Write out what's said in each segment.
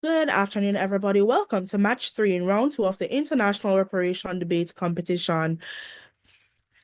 Good afternoon, everybody. Welcome to match 3 in round 2 of the International Reparation Debate Competition.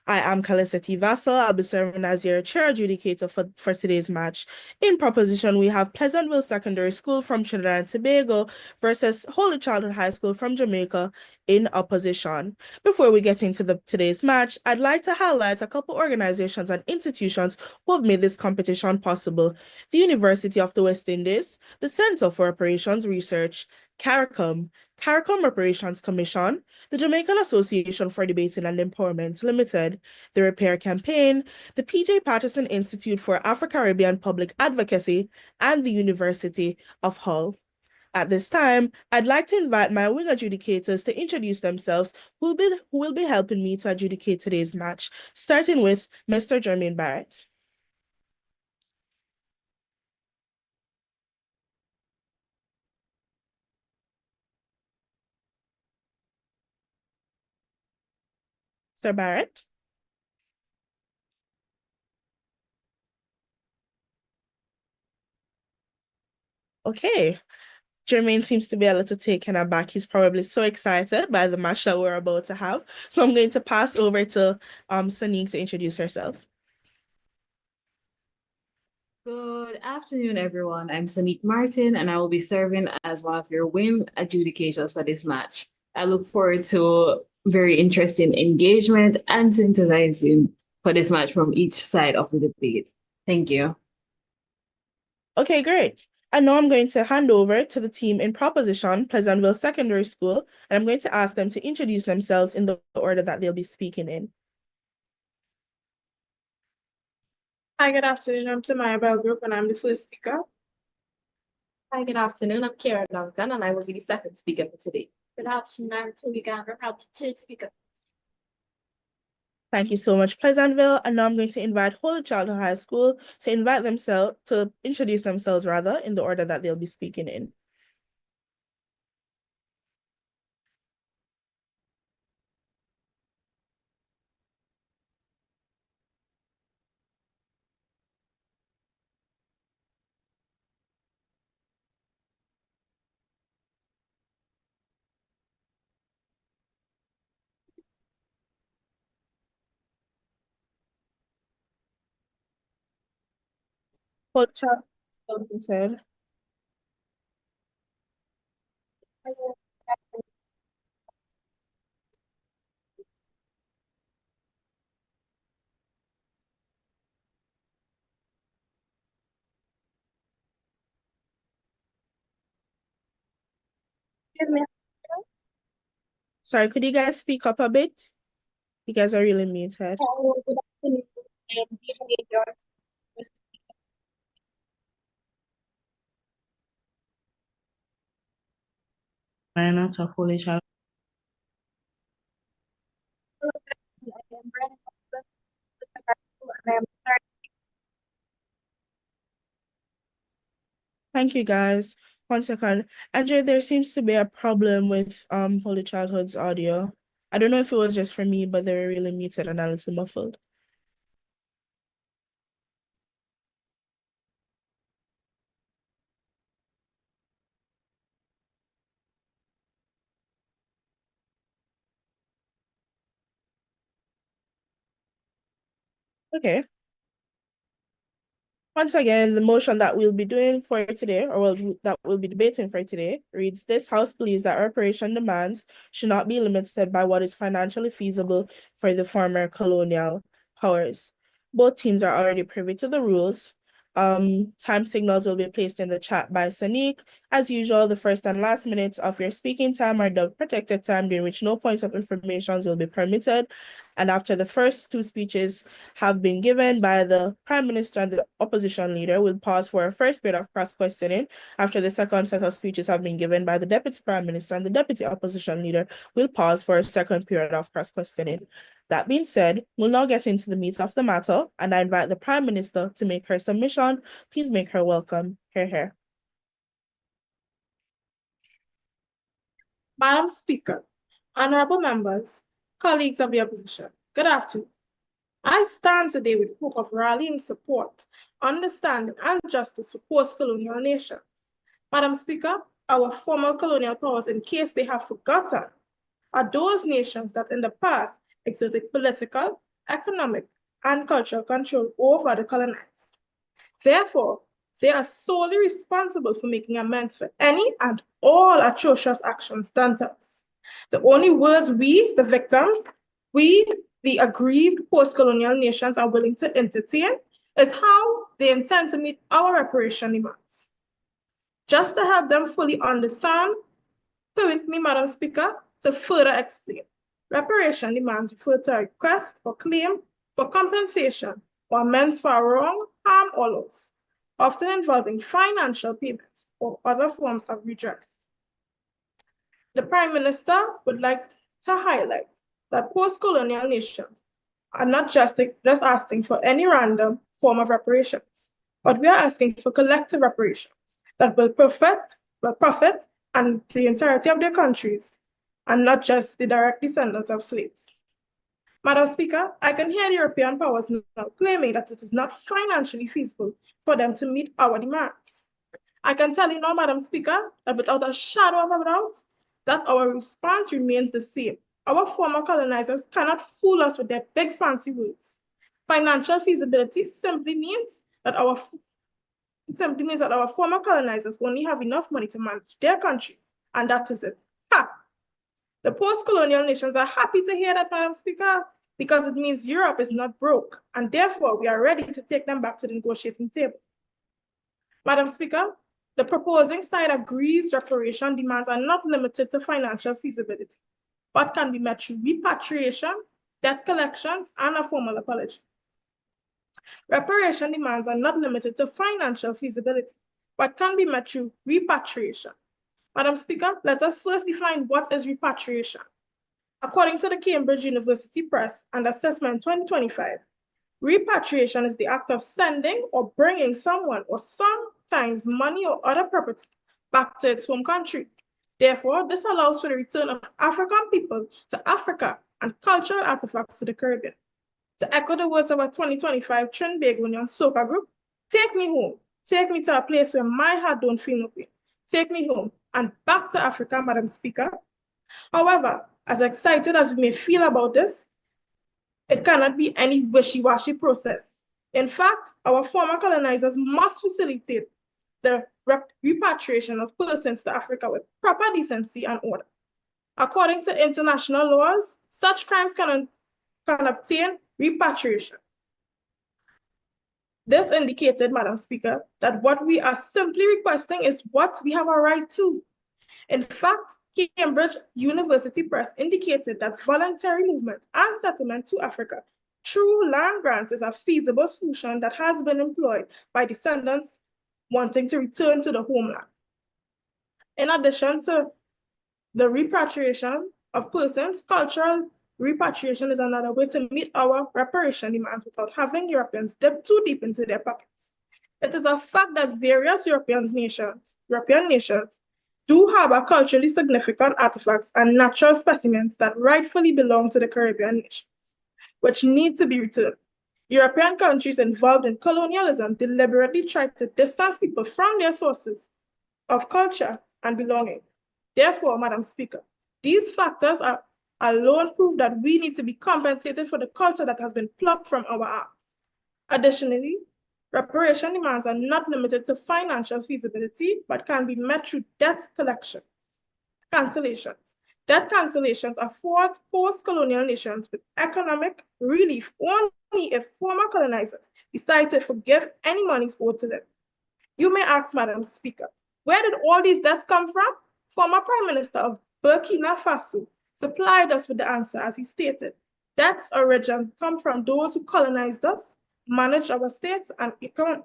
I am Calicity Vassal. I'll be serving as your chair adjudicator for today's match. In proposition, we have Pleasantville Secondary School from Trinidad and Tobago versus Holy Childhood High School from Jamaica in opposition. Before we get into today's match, I'd like to highlight a couple organizations and institutions who have made this competition possible. The University of the West Indies, the Center for Reparations Research, CARICOM, CARICOM Reparations Commission, the Jamaican Association for Debating and Empowerment Limited, the Repair Campaign, the P.J. Patterson Institute for Afro-Caribbean Public Advocacy, and the University of Hull. At this time, I'd like to invite my wing adjudicators to introduce themselves, who will be helping me to adjudicate today's match, starting with Mr. Jermaine Barrett. Sir Barrett? Okay. Jermaine seems to be a little taken aback. He's probably so excited by the match that we're about to have. So I'm going to pass over to Sonique to introduce herself. Good afternoon, everyone. I'm Sonique Martin, and I will be serving as one of your win adjudicators for this match. I look forward to very interesting engagement and synthesizing for this match from each side of the debate. Thank you. Okay, great. And now I'm going to hand over to the team in proposition, Pleasantville Secondary School, and I'm going to ask them to introduce themselves in the order that they'll be speaking in. Hi, good afternoon. I'm Tamaya Belgroup, and I'm the first speaker. Hi, good afternoon. I'm Kira Duncan, and I will be the second speaker for today. Good afternoon. I'm Chloe Gander. I'm the third speaker. Thank you so much, Pleasantville. And now I'm going to invite Holy Childhood High School to introduce themselves rather in the order that they'll be speaking in. Holy Childhood said. Sorry, could you guys speak up a bit? You guys are really muted. Not of Holy Child. Thank you, guys. 1 second. Andrew, there seems to be a problem with Holy Childhood's audio. I don't know if it was just for me, but they were really muted and a little muffled. Okay. Once again, the motion that we'll be doing for today, that we'll be debating for today, reads, this House believes that reparation demands should not be limited by what is financially feasible for the former colonial powers. Both teams are already privy to the rules. Time signals will be placed in the chat by Sonique. As usual, the first and last minutes of your speaking time are the protected time during which no points of information will be permitted. And after the first 2 speeches have been given by the Prime Minister and the opposition leader, we'll pause for a first bit of cross-questioning. After the second set of speeches have been given by the Deputy Prime Minister and the Deputy Opposition Leader, we'll pause for a second period of cross-questioning. That being said, we'll now get into the meat of the matter, and I invite the Prime Minister to make her submission. Please make her welcome. Hear, hear. Madam Speaker, honorable members, colleagues of the opposition, good afternoon. I stand today with hope of rallying support, understanding, and justice for post-colonial nations. Madam Speaker, our former colonial powers, in case they have forgotten, are those nations that in the past exerted political, economic, and cultural control over the colonized. Therefore, they are solely responsible for making amends for any and all atrocious actions done to us. The only words we, the victims, we, the aggrieved post-colonial nations, are willing to entertain is how they intend to meet our reparation demands. Just to help them fully understand, permit me, Madam Speaker, to further explain. Reparation demands refer to a request or claim for compensation or amends for a wrong, harm, or loss, often involving financial payments or other forms of redress. The Prime Minister would like to highlight that post-colonial nations are not just asking for any random form of reparations, but we are asking for collective reparations that will profit and the entirety of their countries, and not just the direct descendants of slaves. Madam Speaker, I can hear the European powers now claiming that it is not financially feasible for them to meet our demands. I can tell you now, Madam Speaker, that without a shadow of a doubt, that our response remains the same. Our former colonizers cannot fool us with their big fancy words. Financial feasibility simply means that our former colonizers only have enough money to manage their country, and that is it. Ha! The post-colonial nations are happy to hear that, Madam Speaker, because it means Europe is not broke, and therefore we are ready to take them back to the negotiating table. Madam Speaker, the proposing side agrees reparation demands are not limited to financial feasibility, but can be met through repatriation, debt collections, and a formal apology. Reparation demands are not limited to financial feasibility, but can be met through repatriation. Madam Speaker, let us first define what is repatriation. According to the Cambridge University Press and Assessment 2025, repatriation is the act of sending or bringing someone or sometimes money or other property back to its home country. Therefore, this allows for the return of African people to Africa and cultural artifacts to the Caribbean. To echo the words of our 2025 Trinbagonian soca group, take me home. Take me to a place where my heart don't feel no pain. Take me home and back to Africa, Madam Speaker. However, as excited as we may feel about this, it cannot be any wishy-washy process. In fact, our former colonizers must facilitate the repatriation of persons to Africa with proper decency and order. According to international laws, such crimes can obtain repatriation. This indicated, Madam Speaker, that what we are simply requesting is what we have a right to. In fact, Cambridge University Press indicated that voluntary movement and settlement to Africa through land grants is a feasible solution that has been employed by descendants wanting to return to the homeland. In addition to the repatriation of persons, cultural repatriation is another way to meet our reparation demands without having Europeans dip too deep into their pockets. It is a fact that various European nations do have a culturally significant artifacts and natural specimens that rightfully belong to the Caribbean nations, which need to be returned. European countries involved in colonialism deliberately try to distance people from their sources of culture and belonging. Therefore, Madam Speaker, these factors are alone prove that we need to be compensated for the culture that has been plucked from our arms. Additionally, reparation demands are not limited to financial feasibility, but can be met through debt cancellations. Debt cancellations afford post-colonial nations with economic relief only if former colonizers decide to forgive any monies owed to them. You may ask, Madam Speaker, where did all these debts come from? Former Prime Minister of Burkina Faso supplied us with the answer as he stated, debts origins come from those who colonized us, managed our states and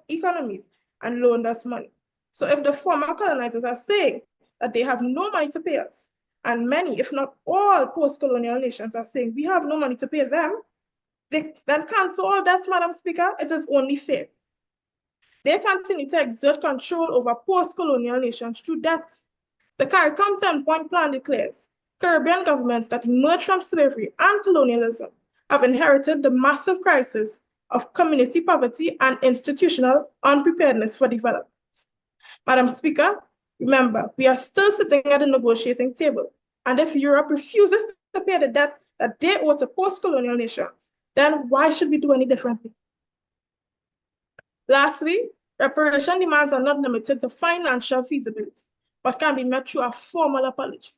economies, and loaned us money. So if the former colonizers are saying that they have no money to pay us, and many, if not all, post-colonial nations are saying we have no money to pay them, they then cancel all debts, Madam Speaker. It is only fair. They continue to exert control over post-colonial nations through debt. The CARICOM 10-point plan declares Caribbean governments that emerged from slavery and colonialism have inherited the massive crisis of community poverty and institutional unpreparedness for development. Madam Speaker, Remember, we are still sitting at the negotiating table, and if Europe refuses to pay the debt that they owe to post-colonial nations, then why should we do any differently? Lastly, reparation demands are not limited to financial feasibility, but can be met through a formal apology.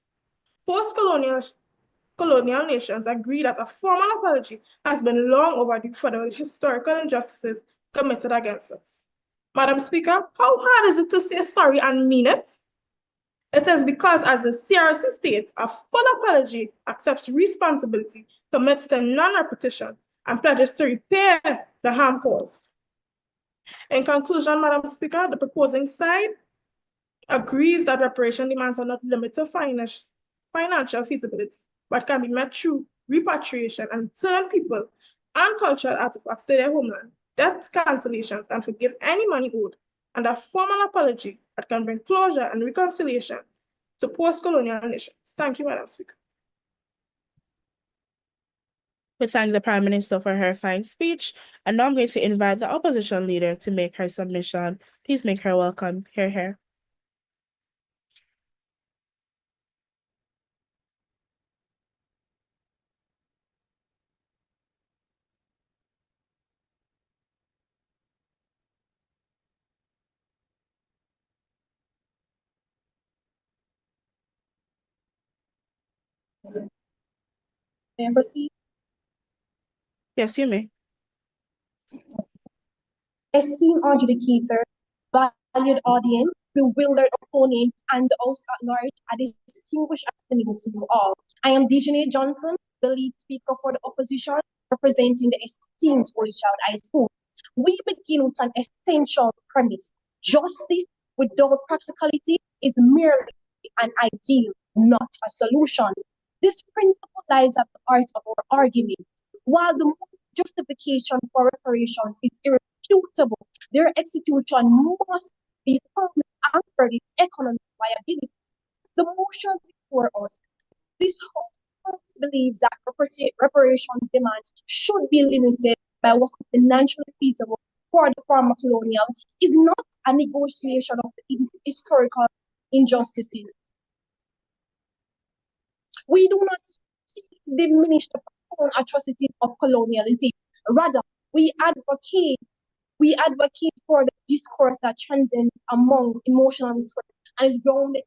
Post-colonial nations agree that a formal apology has been long overdue for the historical injustices committed against us. Madam Speaker, how hard is it to say sorry and mean it? It is because, as the CRC states, a full apology accepts responsibility, commits to non-repetition, and pledges to repair the harm caused. In conclusion, Madam Speaker, the proposing side agrees that reparation demands are not limited to financial feasibility, but can be met through repatriation and return people and cultural artifacts to their homeland, debt cancellations, and forgive any money owed, and a formal apology that can bring closure and reconciliation to post-colonial nations. Thank you, Madam Speaker. We thank the Prime Minister for her fine speech, and now I'm going to invite the opposition leader to make her submission. Please make her welcome. Hear, hear. May I proceed? Yes, you may. Esteemed adjudicator, valued audience, bewildered opponents, and the host at large, a distinguished afternoon to you all. I am Dejane Johnson, the lead speaker for the opposition, representing the esteemed Holy Child High School. We begin with an essential premise. Justice without practicality is merely an ideal, not a solution. This principle lies at the heart of our argument. While the justification for reparations is irrefutable, their execution must be firmly anchored in economic viability. The motion before us, this House believes that reparations demands should be limited by what is financially feasible for the former colonial, is not a negotiation of the historical injustices. We do not seek to diminish the profound atrocities of colonialism. Rather, we advocate for the discourse that transcends among emotional rhetoric and is grounded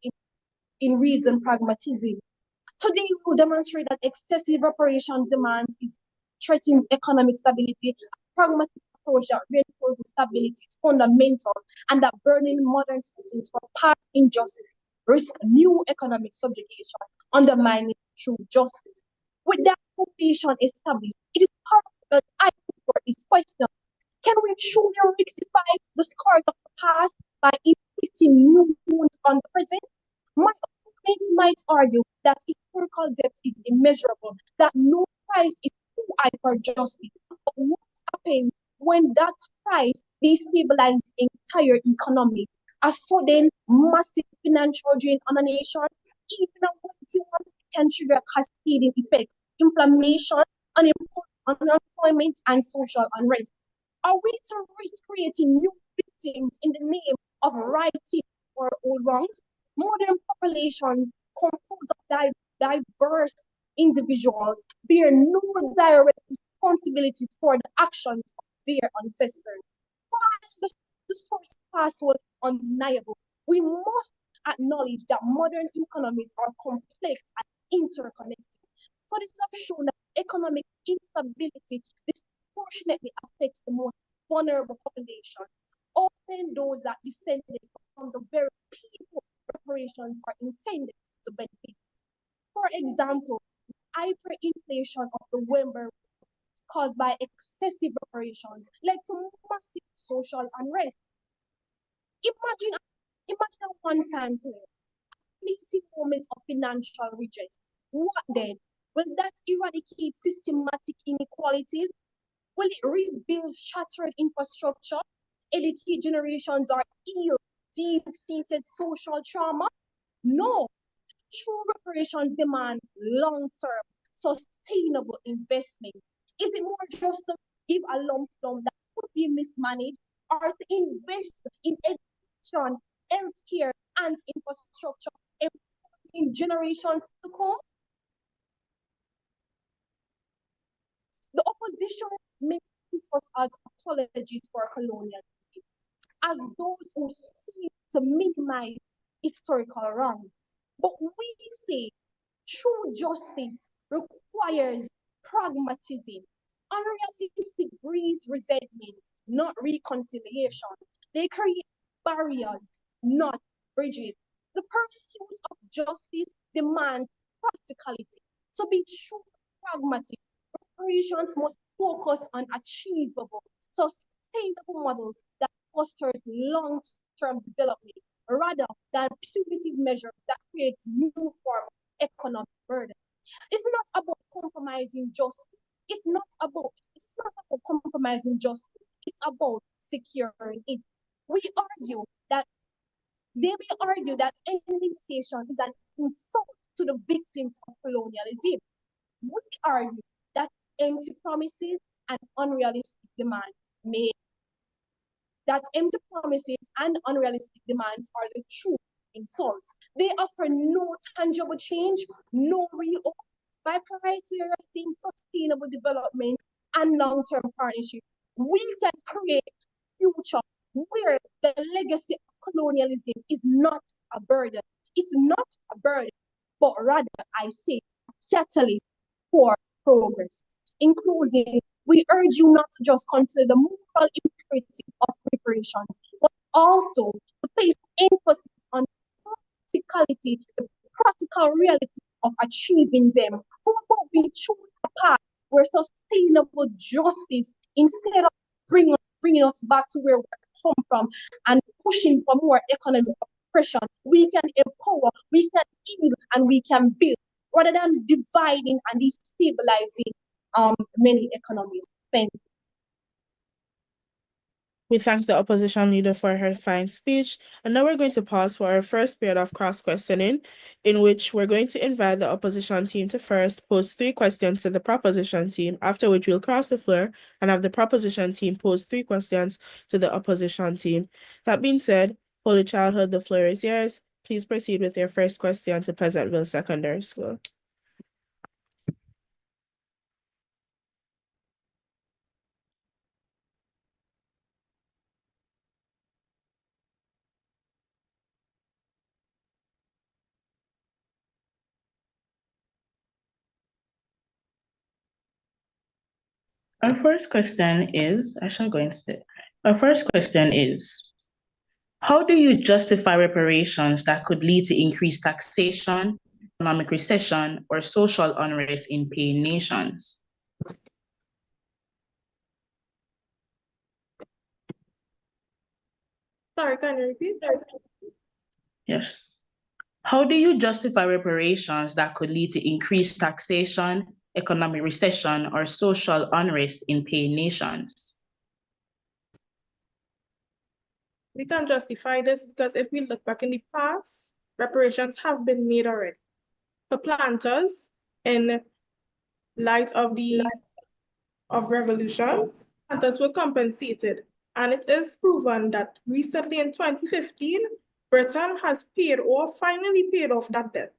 in reason pragmatism. Today, we will demonstrate that excessive reparation demands is threatening economic stability. A pragmatic approach that reinforces stability is fundamental, and that burning modern citizens for past injustice risk new economic subjugation, undermining true justice. With that foundation established, it is powerful that I put forth this question. Can we truly rectify the scars of the past by inflicting new wounds on the present? My opponents might argue that historical debt is immeasurable, that no price is too high for justice. But what happens when that price destabilizes the entire economy? A sudden, massive financial drain on a nation, even a one can trigger cascading effects, inflammation, unemployment, and social unrest. Are we to risk creating new victims in the name of righting or old wrongs? Modern populations composed of diverse individuals bear no direct responsibilities for the actions of their ancestors. While the source past was undeniable, we must acknowledge that modern economies are complex and interconnected. Studies have shown that economic instability disproportionately affects the most vulnerable population, often those that descended from the very people reparations are intended to benefit. For example, hyperinflation of the Wember caused by excessive reparations led to massive social unrest. Imagine, imagine a one-time period, fleeting moments of financial redress. What then? Will that eradicate systematic inequalities? Will it rebuild shattered infrastructure, educate generations, or heal deep-seated social trauma? No. True reparations demand long-term, sustainable investment. Is it more just to give a lump sum that could be mismanaged, or to invest in education, healthcare, and infrastructure in generations to come. The opposition may treat us as apologies for colonialism, as those who seek to minimize historical wrongs. But we say true justice requires pragmatism. Unrealistic breeds resentment, not reconciliation. They create barriers, not bridges. The pursuit of justice demands practicality. To be true pragmatic, reparations must focus on achievable, sustainable models that fosters long-term development rather than punitive measures that create new form of economic burden. It's not about compromising justice. It's not about compromising justice. It's about securing it. We argue that they may argue that any limitation is an insult to the victims of colonialism. We argue that empty promises and unrealistic demands may that empty promises and unrealistic demands are the true insults. They offer no tangible change, no real hope. By prioritizing sustainable development and long-term partnership, we can create a future where the legacy of colonialism is not a burden. It's not a burden, but rather, I say, a catalyst for progress. In closing, we urge you not to just consider the moral imperative of reparations, but also to place emphasis on practicality, the practical reality of achieving them. How about we choose a path where sustainable justice, instead of bringing us back to where we come from and pushing for more economic oppression, we can empower, we can heal, and we can build, rather than dividing and destabilizing many economies. Thank you. We thank the opposition leader for her fine speech. And now we're going to pause for our first period of cross-questioning, in which we're going to invite the opposition team to first pose 3 questions to the proposition team, after which we'll cross the floor and have the proposition team pose 3 questions to the opposition team. That being said, Holy Childhood, the floor is yours. Please proceed with your first question to Pleasantville Secondary School. Our first question is, I shall go instead. Our first question is, how do you justify reparations that could lead to increased taxation, economic recession, or social unrest in paying nations? Sorry, can you repeat? Yes. How do you justify reparations that could lead to increased taxation, economic recession, or social unrest in paying nations? We can justify this because if we look back in the past, reparations have been made already. For planters, in light of revolutions, planters were compensated. And it is proven that recently in 2015, Britain has paid or finally paid off that debt.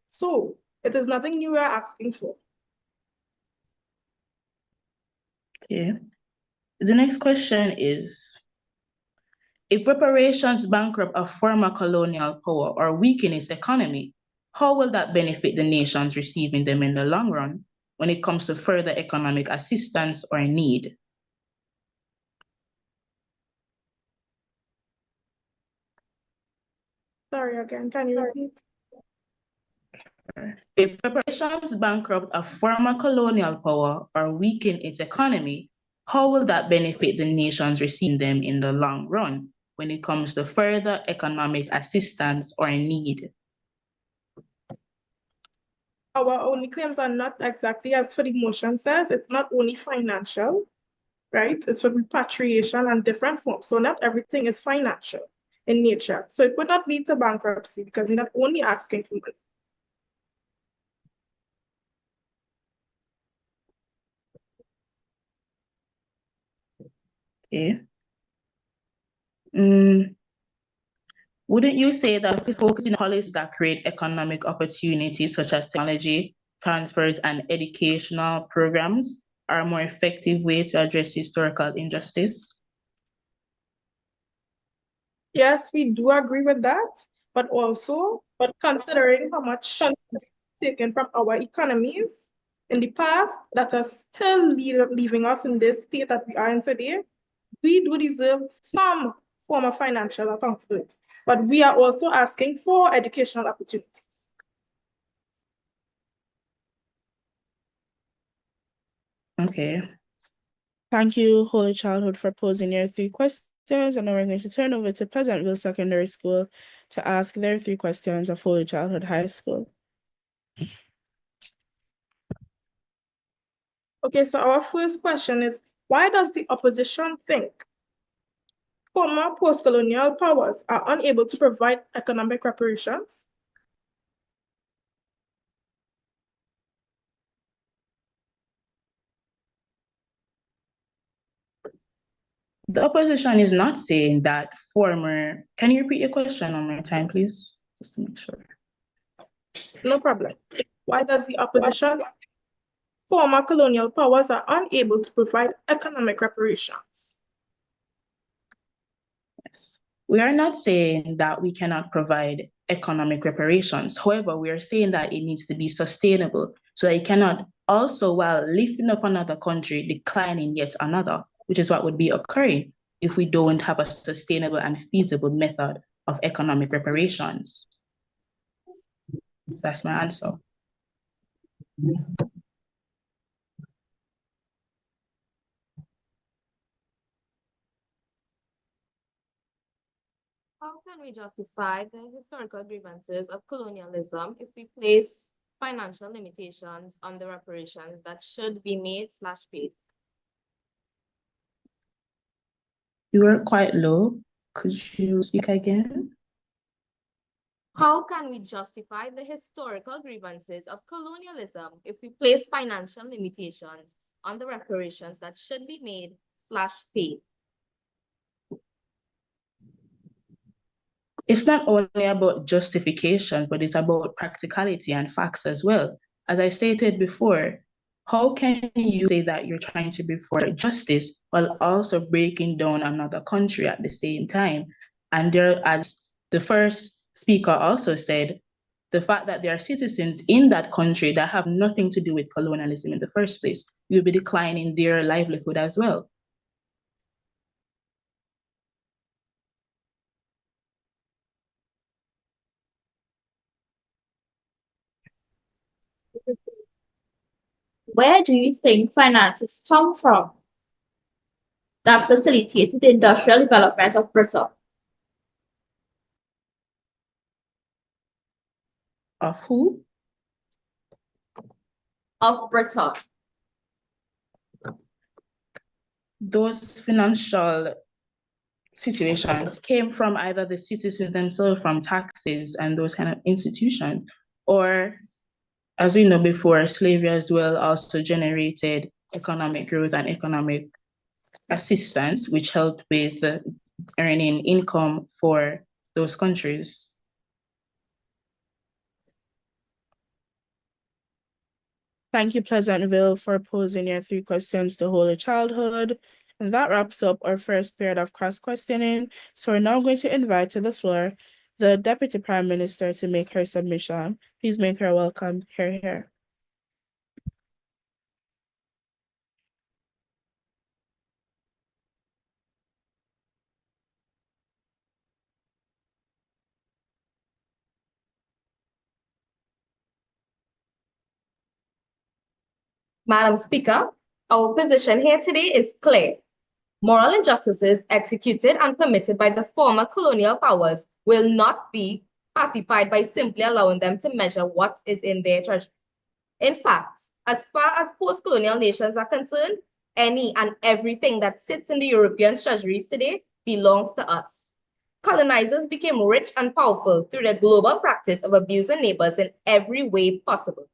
So it is nothing new we are asking for. Okay. The next question is, if reparations bankrupt a former colonial power or weaken its economy, how will that benefit the nations receiving them in the long run when it comes to further economic assistance or need? Sorry again, can you repeat? If reparations bankrupt a former colonial power or weaken its economy, how will that benefit the nations receiving them in the long run when it comes to further economic assistance or need? Our only claims are not exactly as for the motion says. It's not only financial, right? It's for repatriation and different forms. So not everything is financial in nature. So it would not lead to bankruptcy because you're not only asking for money. Okay. Wouldn't you say that focusing on policies that create economic opportunities such as technology, transfers, and educational programs are a more effective way to address historical injustice? Yes, we do agree with that, but considering how much taken from our economies in the past that are still leaving us in this state that we are in today, we do deserve some form of financial accountability, but we are also asking for educational opportunities. Okay. Thank you, Holy Childhood, for posing your 3 questions. And now we're going to turn over to Pleasantville Secondary School to ask their 3 questions of Holy Childhood High School. Okay, so our first question is, why does the opposition think former post-colonial powers are unable to provide economic reparations? The opposition is not saying that former. Can you repeat your question one more time, please? Just to make sure. No problem. Why does the opposition former colonial powers are unable to provide economic reparations? Yes. We are not saying that we cannot provide economic reparations. However, we are saying that it needs to be sustainable so that it cannot also, while lifting up another country, decline in yet another, which is what would be occurring if we don't have a sustainable and feasible method of economic reparations. That's my answer. How can we justify the historical grievances of colonialism if we place financial limitations on the reparations that should be made/paid? You were quite low. Could you speak again? How can we justify the historical grievances of colonialism if we place financial limitations on the reparations that should be made/paid? It's not only about justifications, but it's about practicality and facts as well. As I stated before, how can you say that you're trying to be for justice while also breaking down another country at the same time? And there, as the first speaker also said, the fact that there are citizens in that country that have nothing to do with colonialism in the first place, you'll be declining their livelihood as well. Where do you think finances come from that facilitated the industrial development of Britain? Of who? Of Britain. Those financial situations came from either the citizens themselves, from taxes and those kind of institutions, or, as we know before, slavery as well also generated economic growth and economic assistance, which helped with earning income for those countries. Thank you, Pleasantville, for posing your 3 questions to Holy Childhood. And that wraps up our first period of cross-questioning. So we're now going to invite to the floor the Deputy Prime Minister to make her submission. Please make her welcome. Hear, hear. Madam Speaker, our position here today is clear. Moral injustices executed and permitted by the former colonial powers will not be pacified by simply allowing them to measure what is in their treasury. In fact, as far as post-colonial nations are concerned, any and everything that sits in the European treasuries today belongs to us. Colonizers became rich and powerful through their global practice of abusing neighbors in every way possible.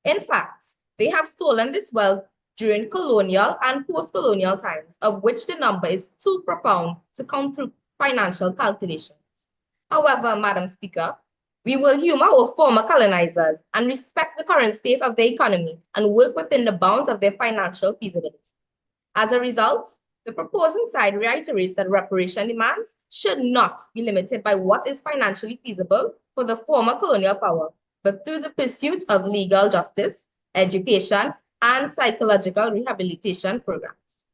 In fact, they have stolen this wealth during colonial and post-colonial times, of which the number is too profound to count through financial calculations. However, Madam Speaker, we will humor our former colonizers and respect the current state of their economy and work within the bounds of their financial feasibility. As a result, the proposing side reiterates that reparation demands should not be limited by what is financially feasible for the former colonial power, but through the pursuit of legal justice, education, and psychological rehabilitation programs.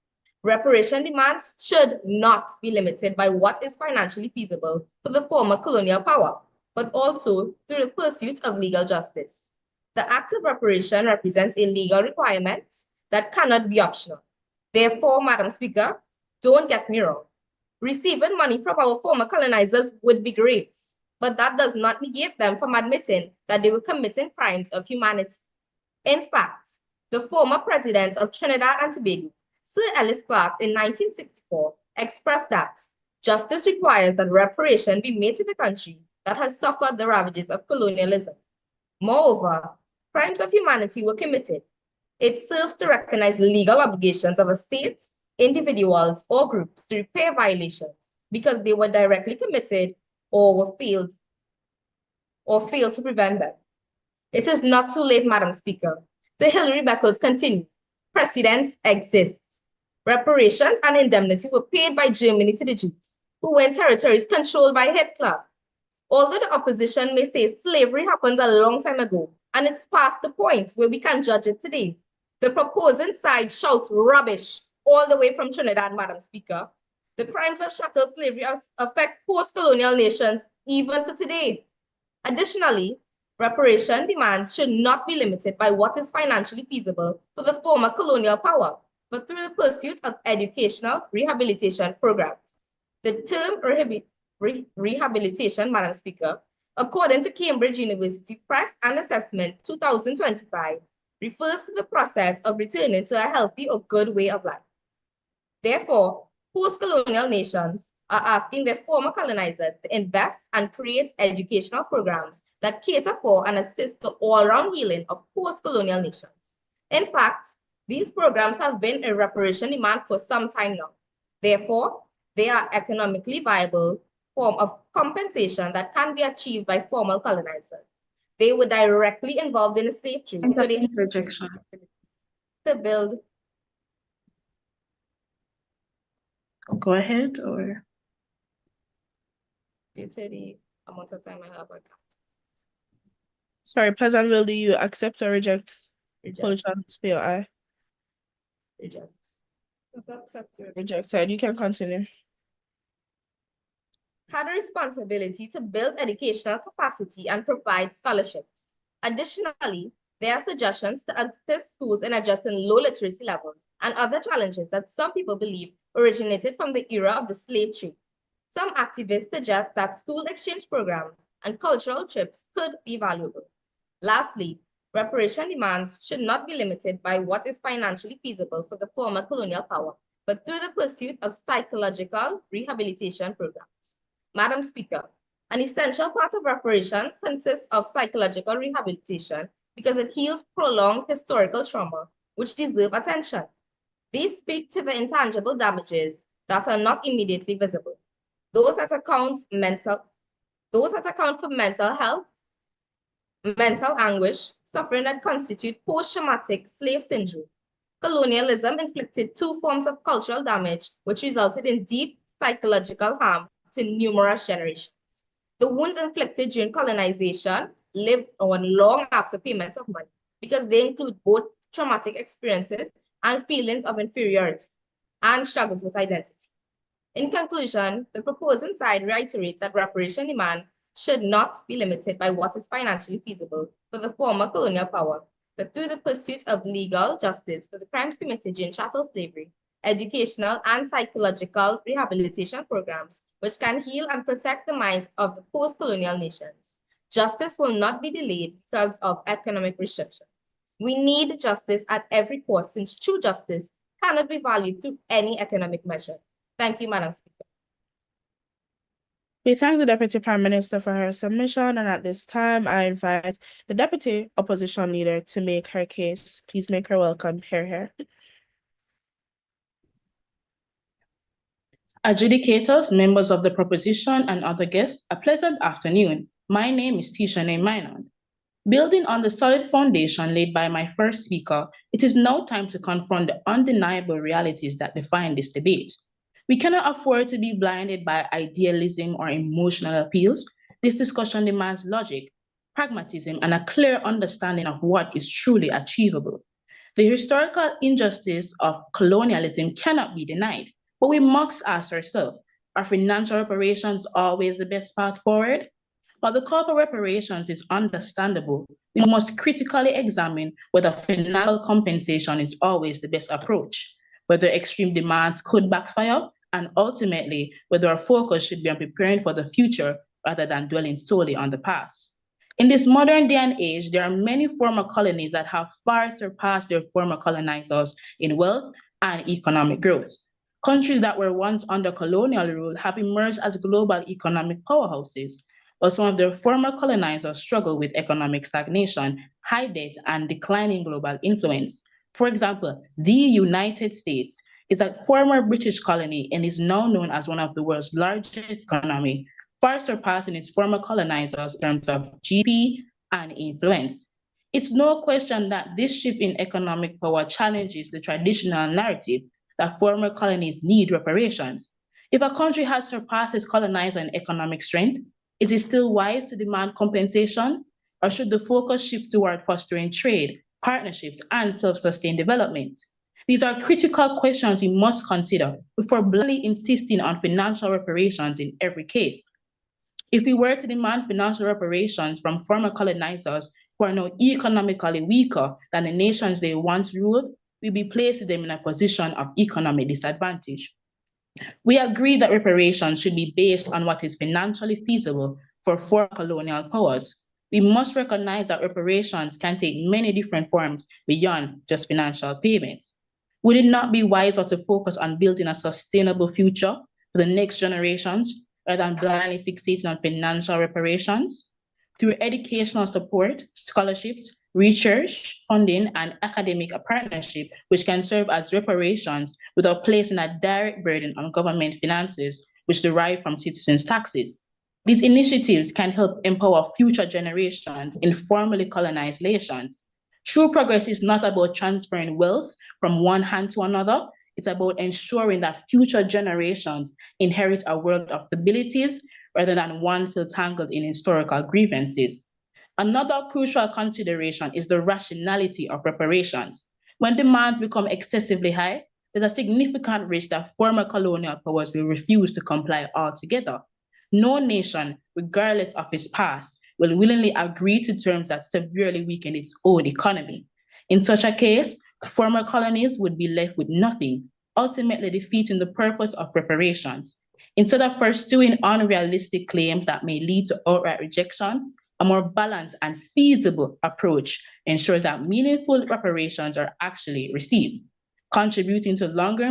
Reparation demands should not be limited by what is financially feasible for the former colonial power, but also through the pursuit of legal justice. The act of reparation represents a legal requirement that cannot be optional. Therefore, Madam Speaker, don't get me wrong. Receiving money from our former colonizers would be great, but that does not negate them from admitting that they were committing crimes of humanity. In fact, the former president of Trinidad and Tobago, Sir Ellis Clark, in 1964, expressed that justice requires that reparation be made to the country that has suffered the ravages of colonialism. Moreover, crimes of humanity were committed. It serves to recognize legal obligations of a state, individuals, or groups to repair violations because they were directly committed or failed to prevent them. It is not too late, Madam Speaker. The Hillary Beckles continue. Precedents exist. Reparations and indemnity were paid by Germany to the Jews, who were in territories controlled by Hitler. Although the opposition may say slavery happened a long time ago, and it's past the point where we can judge it today, the proposing side shouts rubbish all the way from Trinidad, Madam Speaker. The crimes of chattel slavery affect post-colonial nations even to today. Additionally, reparation demands should not be limited by what is financially feasible for the former colonial power, but through the pursuit of educational rehabilitation programs. The term rehabilitation, Madam Speaker, according to Cambridge University Press and Assessment 2025, refers to the process of returning to a healthy or good way of life. Therefore, post-colonial nations are asking their former colonizers to invest and create educational programs that cater for and assist the all-round healing of post-colonial nations. In fact, these programs have been in reparation demand for some time now. Therefore, they are economically viable form of compensation that can be achieved by former colonizers. They were directly involved in the slave trade, so they Interjection. to build. Go ahead, or Due to the amount of time I have, I can't. Sorry, Pleasantville, do you accept or reject? Reject. Political spill, aye. Reject. Accepted. Rejected. You can continue. Had a responsibility to build educational capacity and provide scholarships. Additionally, there are suggestions to assist schools in addressing low literacy levels and other challenges that some people believe originated from the era of the slave trade. Some activists suggest that school exchange programs and cultural trips could be valuable. Lastly, reparation demands should not be limited by what is financially feasible for the former colonial power, but through the pursuit of psychological rehabilitation programs. Madam Speaker, an essential part of reparation consists of psychological rehabilitation because it heals prolonged historical trauma, which deserve attention. These speak to the intangible damages that are not immediately visible. Those that account for mental health, mental anguish, suffering that constitute post-traumatic slave syndrome. Colonialism inflicted two forms of cultural damage, which resulted in deep psychological harm to numerous generations. The wounds inflicted during colonization live on long after payment of money because they include both traumatic experiences and feelings of inferiority and struggles with identity. In conclusion, the proposing side reiterates that reparation demand should not be limited by what is financially feasible for the former colonial power, but through the pursuit of legal justice for the crimes committed during chattel slavery, educational and psychological rehabilitation programs, which can heal and protect the minds of the post-colonial nations. Justice will not be delayed because of economic restrictions. We need justice at every cost, since true justice cannot be valued through any economic measure. Thank you, Madam Speaker. We thank the Deputy Prime Minister for her submission, and at this time, I invite the Deputy Opposition Leader to make her case. Please make her welcome. Hear, hear. Adjudicators, members of the proposition, and other guests, a pleasant afternoon. My name is Tishane Mainon. Building on the solid foundation laid by my first speaker, it is now time to confront the undeniable realities that define this debate. We cannot afford to be blinded by idealism or emotional appeals. This discussion demands logic, pragmatism, and a clear understanding of what is truly achievable. The historical injustice of colonialism cannot be denied, but we must ask ourselves, are financial reparations always the best path forward? While the call for reparations is understandable, we must critically examine whether financial compensation is always the best approach, whether extreme demands could backfire, and ultimately, whether our focus should be on preparing for the future rather than dwelling solely on the past. In this modern day and age, there are many former colonies that have far surpassed their former colonizers in wealth and economic growth. Countries that were once under colonial rule have emerged as global economic powerhouses, while some of their former colonizers struggle with economic stagnation, high debt, and declining global influence. For example, the United States is a former British colony and is now known as one of the world's largest economy, far surpassing its former colonizers in terms of GDP and influence. It's no question that this shift in economic power challenges the traditional narrative that former colonies need reparations. If a country has surpassed its colonizer in economic strength, is it still wise to demand compensation? Or should the focus shift toward fostering trade, partnerships, and self-sustained development? These are critical questions we must consider before blindly insisting on financial reparations in every case. If we were to demand financial reparations from former colonizers who are now economically weaker than the nations they once ruled, we'd be placing them in a position of economic disadvantage. We agree that reparations should be based on what is financially feasible for former colonial powers. We must recognize that reparations can take many different forms beyond just financial payments. Would it not be wiser to focus on building a sustainable future for the next generations rather than blindly fixating on financial reparations? Through educational support, scholarships, research, funding, and academic partnership, which can serve as reparations without placing a direct burden on government finances, which derive from citizens' taxes. These initiatives can help empower future generations in formerly colonized nations. True progress is not about transferring wealth from one hand to another. It's about ensuring that future generations inherit a world of stabilities rather than one still tangled in historical grievances. Another crucial consideration is the rationality of reparations. When demands become excessively high, there's a significant risk that former colonial powers will refuse to comply altogether. No nation, regardless of its past, will willingly agree to terms that severely weaken its own economy. In such a case, former colonies would be left with nothing, ultimately defeating the purpose of reparations. Instead of pursuing unrealistic claims that may lead to outright rejection, a more balanced and feasible approach ensures that meaningful reparations are actually received, contributing to longer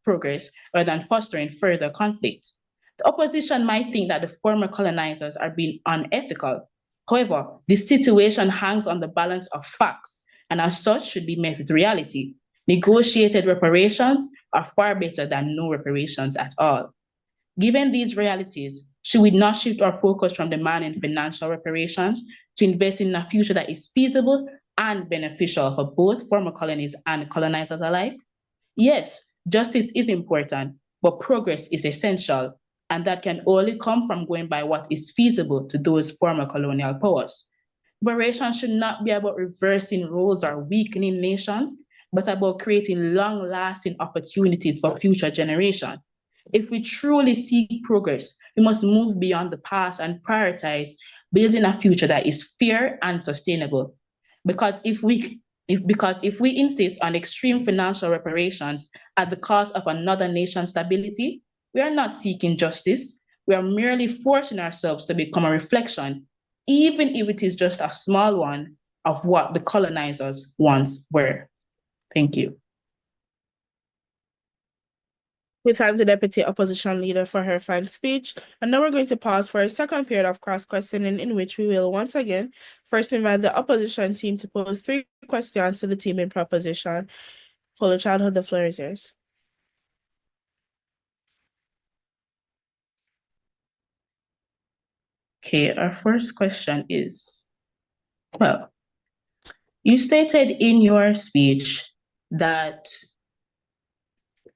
progress rather than fostering further conflict. The opposition might think that the former colonizers are being unethical. However, this situation hangs on the balance of facts and as such should be met with reality. Negotiated reparations are far better than no reparations at all. Given these realities, should we not shift our focus from demanding financial reparations to investing in a future that is feasible and beneficial for both former colonies and colonizers alike? Yes, justice is important, but progress is essential, and that can only come from going by what is feasible to those former colonial powers. Reparations should not be about reversing roles or weakening nations, but about creating long-lasting opportunities for future generations. If we truly seek progress, we must move beyond the past and prioritize building a future that is fair and sustainable. Because if we insist on extreme financial reparations at the cost of another nation's stability, we are not seeking justice. We are merely forcing ourselves to become a reflection, even if it is just a small one, of what the colonizers once were. Thank you. We thank the Deputy Opposition Leader for her fine speech, and now we're going to pause for a second period of cross-questioning in which we will once again first invite the opposition team to pose 3 questions to the team in proposition. Polo Childhood, the floor is yours. Okay, our first question is, well, you stated in your speech that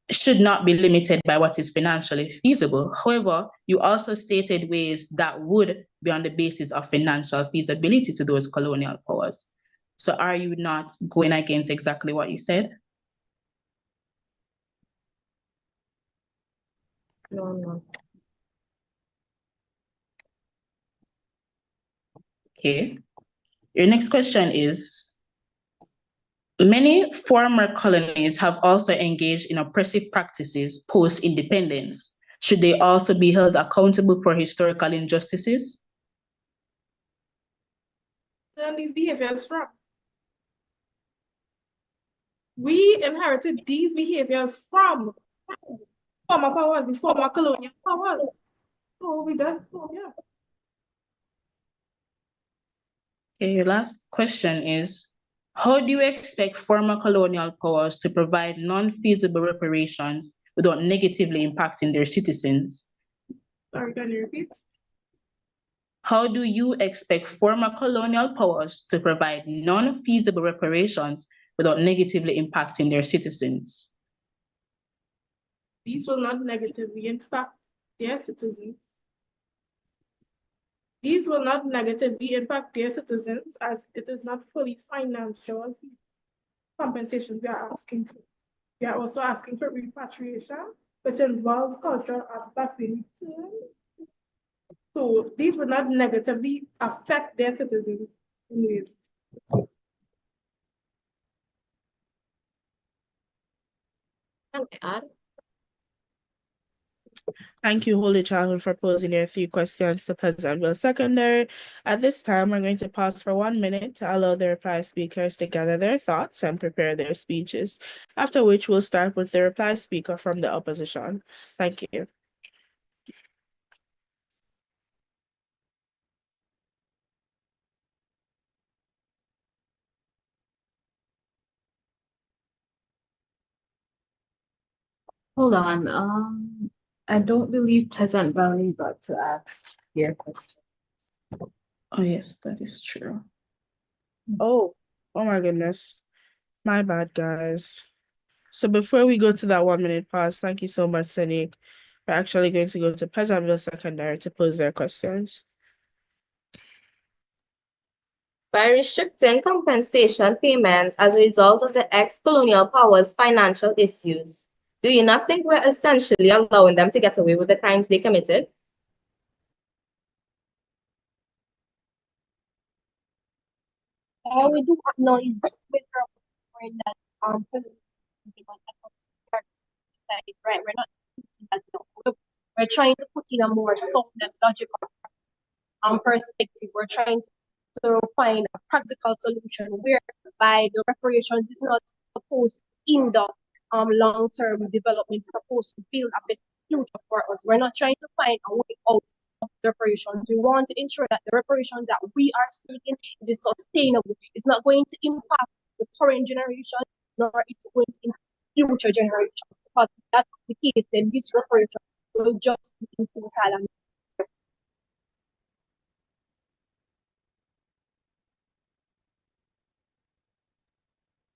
should not be limited by what is financially feasible. However, you also stated ways that would be on the basis of financial feasibility to those colonial powers. So are you not going against exactly what you said? No, no. Okay. Your next question is, many former colonies have also engaged in oppressive practices post-independence. Should they also be held accountable for historical injustices? Learn these behaviors from. We inherited these behaviors from former powers, the former colonial powers. So we just, yeah. Okay, your last question is, how do you expect former colonial powers to provide non-feasible reparations without negatively impacting their citizens? Sorry, can you repeat? How do you expect former colonial powers to provide non-feasible reparations without negatively impacting their citizens? These will not negatively impact their citizens. These will not negatively impact their citizens as it is not fully financial compensation we are asking for. We are also asking for repatriation, which involves cultural artifacts we return. So these will not negatively affect their citizens in ways. Can I add? Thank you, Holy Child, for posing your 3 questions to Pleasantville Secondary. At this time, we're going to pause for 1 minute to allow the reply speakers to gather their thoughts and prepare their speeches, after which we'll start with the reply speaker from the opposition. Thank you. Hold on. I don't believe Pleasant Valley got to ask their question. Oh, yes, that is true. Oh my goodness. My bad, guys. So before we go to that 1 minute pause, thank you so much, Sanique. We're actually going to go to Pleasantville Secondary to pose their questions. By restricting compensation payments as a result of the ex-colonial powers' financial issues, do you not think we're essentially allowing them to get away with the crimes they committed? We do acknowledge with that right. We're not that, we're trying to put in a more sound and logical perspective. We're trying to find a practical solution whereby the reparations is not supposed to hinder long-term development, it's supposed to build a better future for us. We're not trying to find a way out of the reparations. We want to ensure that the reparations that we are seeking is sustainable. It's not going to impact the current generation, nor is it going to impact future generations. Because if that's the case, then this reparation will just be futile and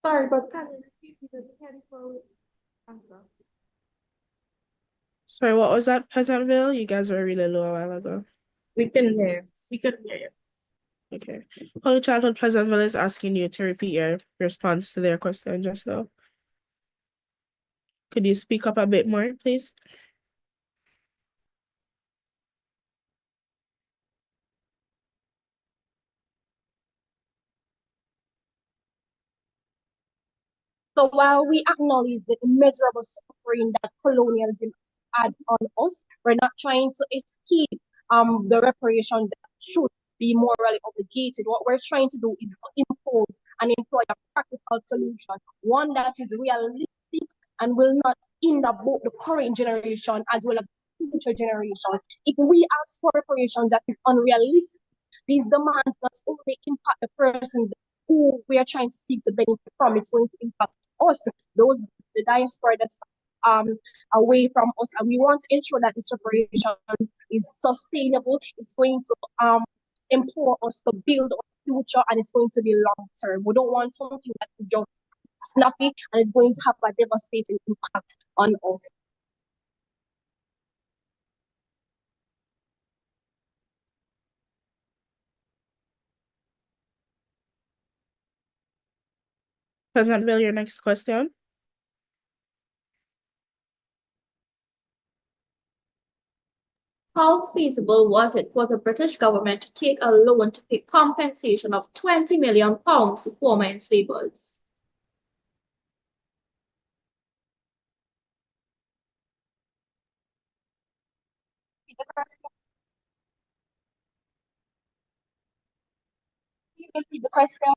Sorry, but can you repeat because you can't follow answer. Sorry, what was that, Pleasantville? You guys were really low a while ago. We can hear. We couldn't hear you. Okay. Holy Childhood Pleasantville is asking you to repeat your response to their question just now. Could you speak up a bit more, please? So while we acknowledge the immeasurable suffering that colonialism had on us, we're not trying to escape the reparations that should be morally obligated. What we're trying to do is to impose and employ a practical solution, one that is realistic and will not hinder both the current generation as well as the future generation. If we ask for reparations that is unrealistic, these demands not only impact the persons who we are trying to seek the benefit from, it's going to impact us, those the diaspora that's away from us, and we want to ensure that this reparation is sustainable. It's going to empower us to build our future, and it's going to be long term. We don't want something that is just snappy and it's going to have a devastating impact on us. Pleasantville, your next question. How feasible was it for the British government to take a loan to pay compensation of £20 million to former enslavers? Repeat the question.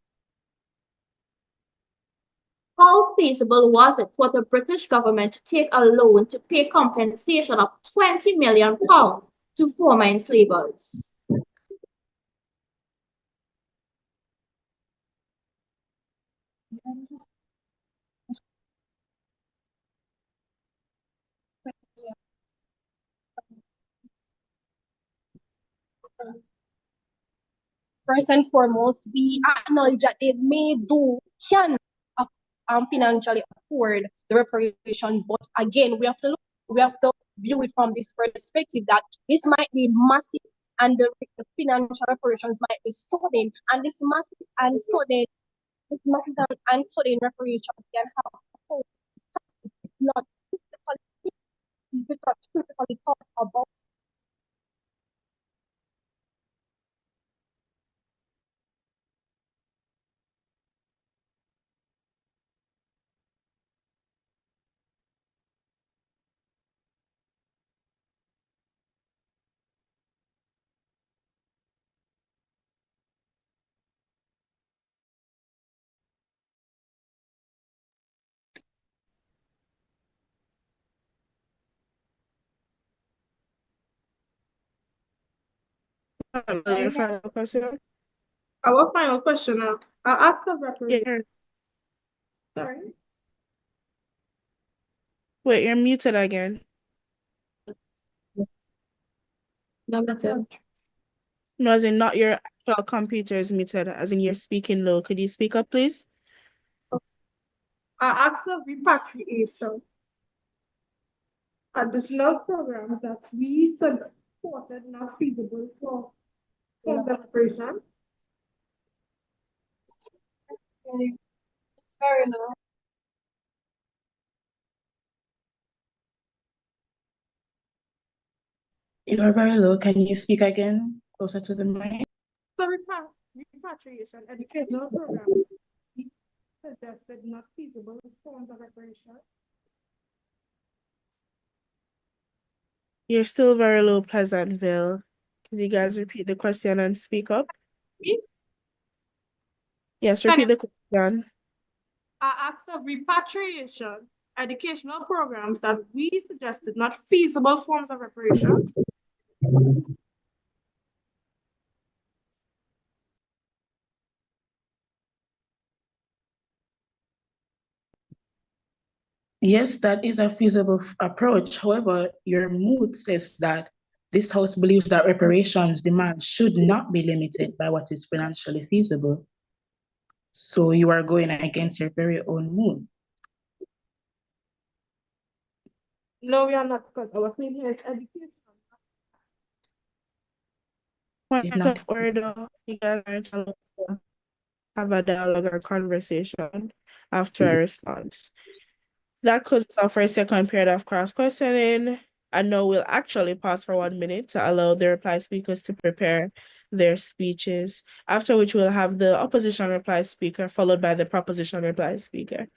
How feasible was it for the British government to take a loan to pay compensation of £20 million to former enslavers? First and foremost, we acknowledge that they can financially afford the reparations, but again, we have to view it from this perspective that this might be massive, and the financial reparations might be sudden, and this massive and sudden reparations can have not critically thought about. Your final question? Our final question now. Our acts of reparation. Yeah, Sorry. wait, you're muted again. Number 2. No, as in not your actual computer is muted, as in you're speaking low. Could you speak up, please? Our acts of repatriation. Additional programs that we supported not feasible for reparation. It's very low. You are very low. Can you speak again? Closer to the mic. So repatriation educational programs we suggested not feasible forms of reparation. You're still very low, Pleasantville. Could you guys repeat the question and speak up? Me? Yes, repeat the question. Our acts of repatriation educational programs that we suggested not feasible forms of reparation. Yes, that is a feasible approach. However, your mood says that this House believes that reparations demand should not be limited by what is financially feasible. So you are going against your very own mood. No, we are not, because our theme here is education. Point not- of order. You guys are to have a dialogue or conversation after a response. That cuts us off for a second period of cross-questioning. And now we'll actually pause for 1 minute to allow the reply speakers to prepare their speeches, after which we'll have the opposition reply speaker followed by the proposition reply speaker.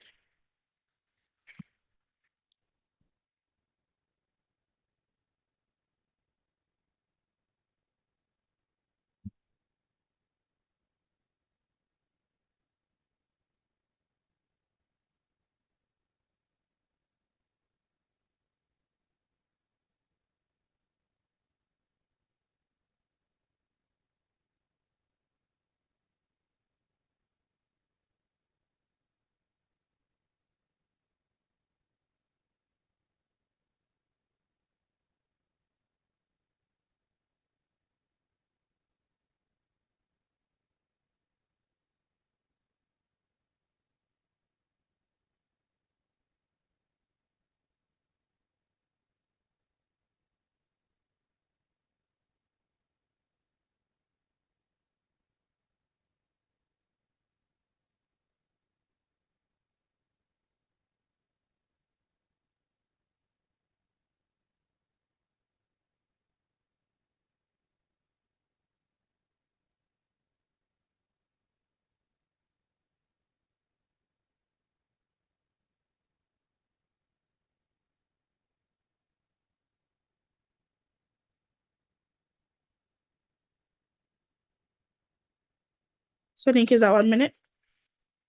Sonique, is that 1 minute?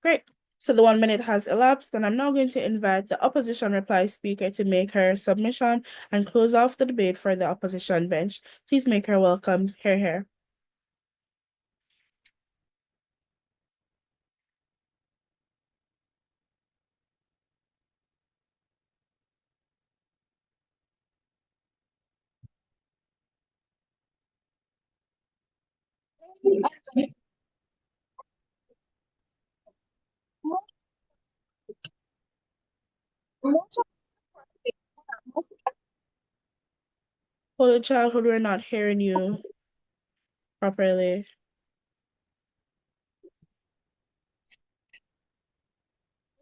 Great. So the 1 minute has elapsed, and I'm now going to invite the opposition reply speaker to make her submission and close off the debate for the opposition bench. Please make her welcome. Hear, hear. Holy childhood, we're not hearing you properly.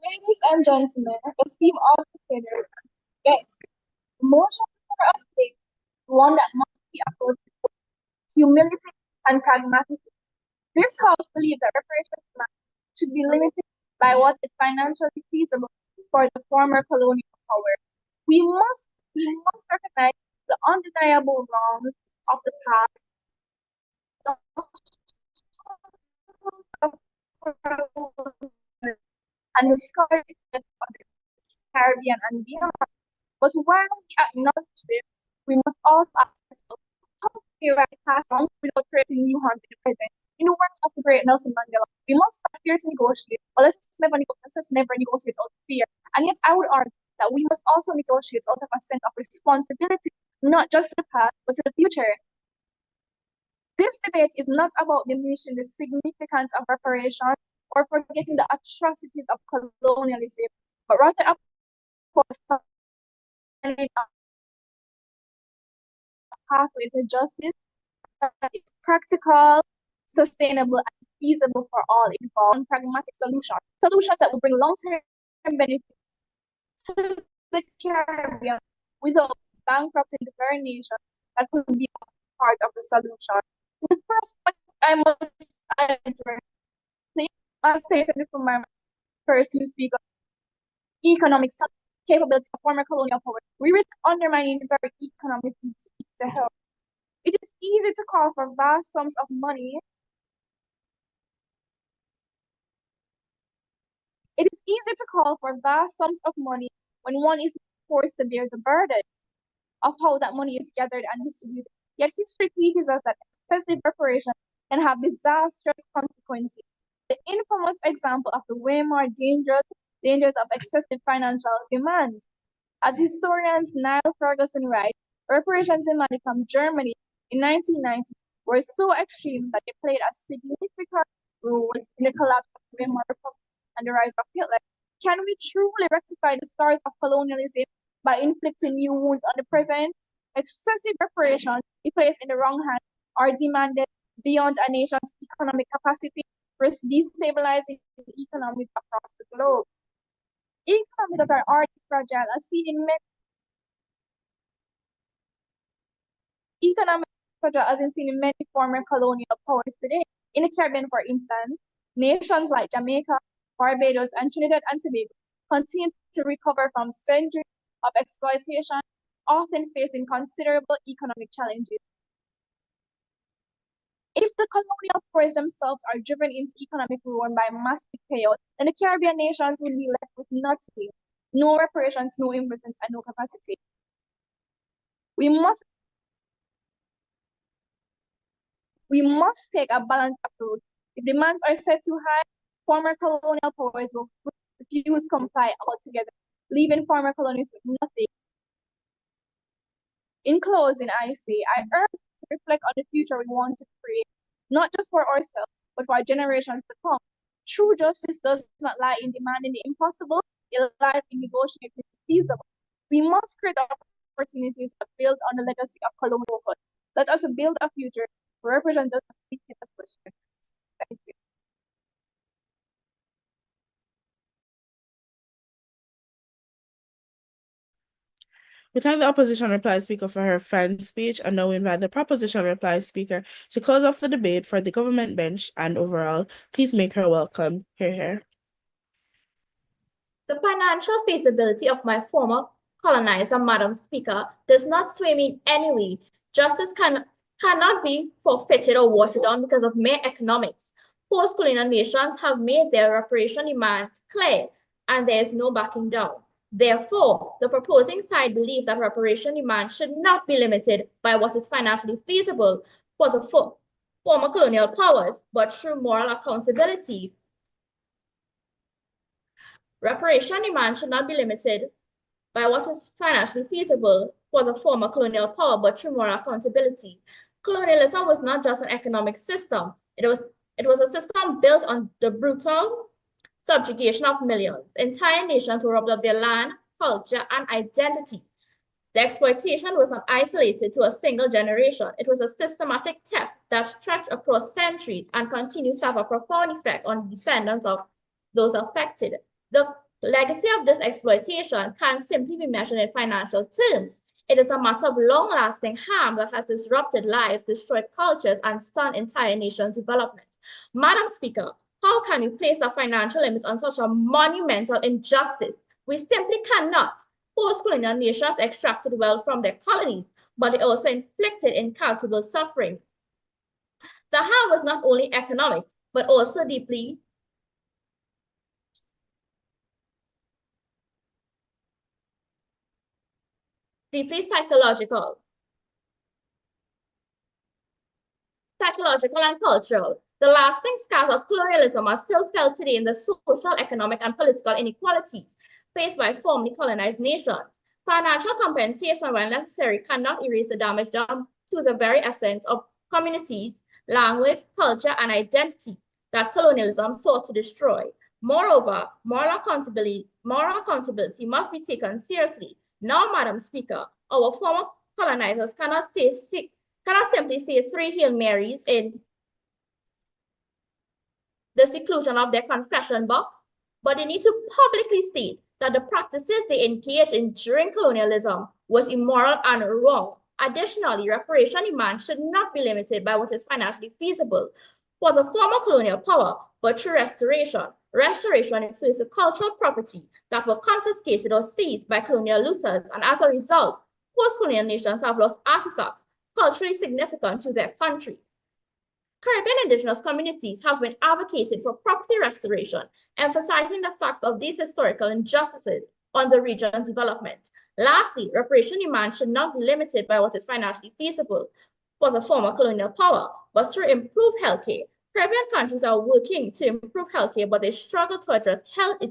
Ladies and gentlemen, esteemed officers, guests, the motion for us today is one that must be approached with humility and pragmatism. This House believes that reparations demand should be limited by what is financially feasible for the former colonial power. We must recognize the undeniable wrongs of the past, and the scars of the Caribbean and beyond. But while we acknowledge this, we must also ask ourselves, how can we right past wrong without creating new harms in the present? In the words of the great Nelson Mandela, we must not fear to negotiate, but let's never negotiate out of fear. And yet I would argue that we must also negotiate out of a sense of responsibility, not just to the past, but to the future. This debate is not about diminishing the significance of reparations or forgetting the atrocities of colonialism, but rather about finding a pathway to justice that is practical, sustainable, and feasible for all involved, and pragmatic solutions that will bring long-term benefit to the Caribbean without bankrupting the very nation that could be part of the solution. The first point I must address, as stated from my first you speak of economic capability of former colonial power, we risk undermining the very economic needs to help. It is easy to call for vast sums of money. It is easy to call for vast sums of money when one is forced to bear the burden of how that money is gathered and distributed. Yet history teaches us that excessive reparation can have disastrous consequences. The infamous example of the way more dangers of excessive financial demands. As historians Niall Ferguson writes, reparations demanded from Germany in 1990 were so extreme that they played a significant role in the collapse of the Weimar Republic and the rise of Hitler. Can we truly rectify the scars of colonialism by inflicting new wounds on the present? Excessive reparations, if placed in the wrong hands, are demanded beyond a nation's economic capacity, risk destabilizing the economies across the globe. Economies that are already fragile are seen in many former colonial powers today. In the Caribbean, for instance, nations like Jamaica, Barbados, and Trinidad and Tobago continue to recover from centuries of exploitation, often facing considerable economic challenges. If the colonial powers themselves are driven into economic ruin by massive payout, then the Caribbean nations will be left with nothing. No reparations, no investments, and no capacity. We must take a balanced approach. If demands are set too high, former colonial powers will refuse to comply altogether, leaving former colonies with nothing. In closing, I say, I urge to reflect on the future we want to create, not just for ourselves, but for our generations to come. True justice does not lie in demanding the impossible, it lies in negotiating the feasible. We must create opportunities that build on the legacy of colonialhood. Let us build a future where reparations does not fit the question. Thank you. We thank the opposition reply speaker for her fan speech, and now we invite the proposition reply speaker to close off the debate for the government bench and overall. Please make her welcome. Hear, hear. The financial feasibility of my former colonizer, Madam Speaker, does not sway me in any way. Justice cannot be forfeited or watered down because of mere economics. Post-colonial nations have made their reparation demands clear, and there is no backing down. Therefore, the proposing side believes that reparation demands should not be limited by what is financially feasible for the former colonial powers, but through moral accountability. Reparation demands should not be limited by what is financially feasible for the former colonial power, but through moral accountability. Colonialism was not just an economic system. It was a system built on the brutal subjugation of millions. Entire nations were robbed of their land, culture, and identity. The exploitation was not isolated to a single generation. It was a systematic theft that stretched across centuries and continues to have a profound effect on the descendants of those affected. The legacy of this exploitation can't simply be measured in financial terms. It is a matter of long-lasting harm that has disrupted lives, destroyed cultures, and stunned entire nations' development. Madam Speaker, how can we place a financial limit on such a monumental injustice? We simply cannot. Post-colonial nations extracted wealth from their colonies, but they also inflicted incalculable suffering. The harm was not only economic, but also deeply psychological and cultural. The lasting scars of colonialism are still felt today in the social, economic, and political inequalities faced by formerly colonized nations. Financial compensation, when necessary, cannot erase the damage done to the very essence of communities, language, culture, and identity that colonialism sought to destroy. Moreover, moral accountability must be taken seriously. Now, Madam Speaker, our former colonizers cannot simply say 3 Hail Marys in the seclusion of their confession box, but they need to publicly state that the practices they engaged in during colonialism was immoral and wrong. Additionally, reparation demands should not be limited by what is financially feasible for the former colonial power, but through restoration. Restoration includes the cultural property that were confiscated or seized by colonial looters, and as a result, post-colonial nations have lost artifacts culturally significant to their country. Caribbean indigenous communities have been advocating for property restoration, emphasizing the facts of these historical injustices on the region's development. Lastly, reparation demands should not be limited by what is financially feasible for the former colonial power, but through improved healthcare. Caribbean countries are working to improve healthcare, but they struggle to address health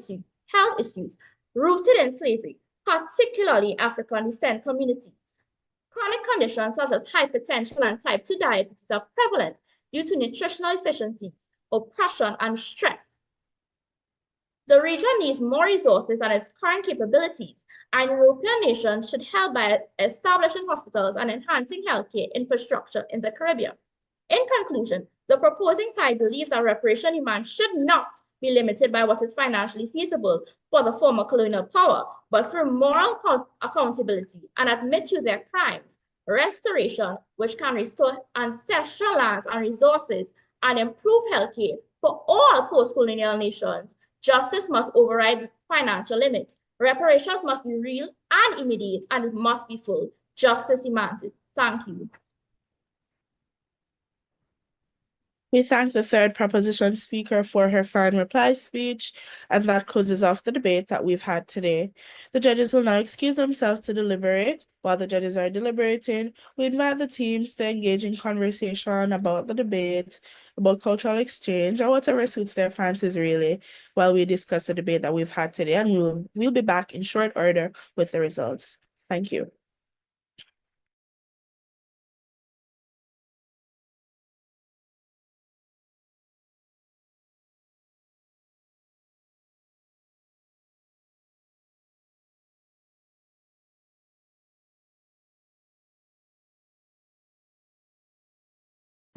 issues rooted in slavery, particularly in African descent communities. Chronic conditions such as hypertension and type 2 diabetes are prevalent due to nutritional deficiencies, oppression, and stress. The region needs more resources than its current capabilities, and European nations should help by establishing hospitals and enhancing healthcare infrastructure in the Caribbean. In conclusion, the proposing side believes that reparation demands should not be limited by what is financially feasible for the former colonial power, but through moral accountability and admit to their crimes. Restoration, which can restore ancestral lands and resources and improve healthcare for all post-colonial nations. Justice must override financial limits. Reparations must be real and immediate, and it must be full. Justice demands it. Thank you. We thank the third proposition speaker for her fine reply speech, and that closes off the debate that we've had today. The judges will now excuse themselves to deliberate. While the judges are deliberating, we invite the teams to engage in conversation about the debate, about cultural exchange, or whatever suits their fancies, really, while we discuss the debate that we've had today, and we'll be back in short order with the results. Thank you.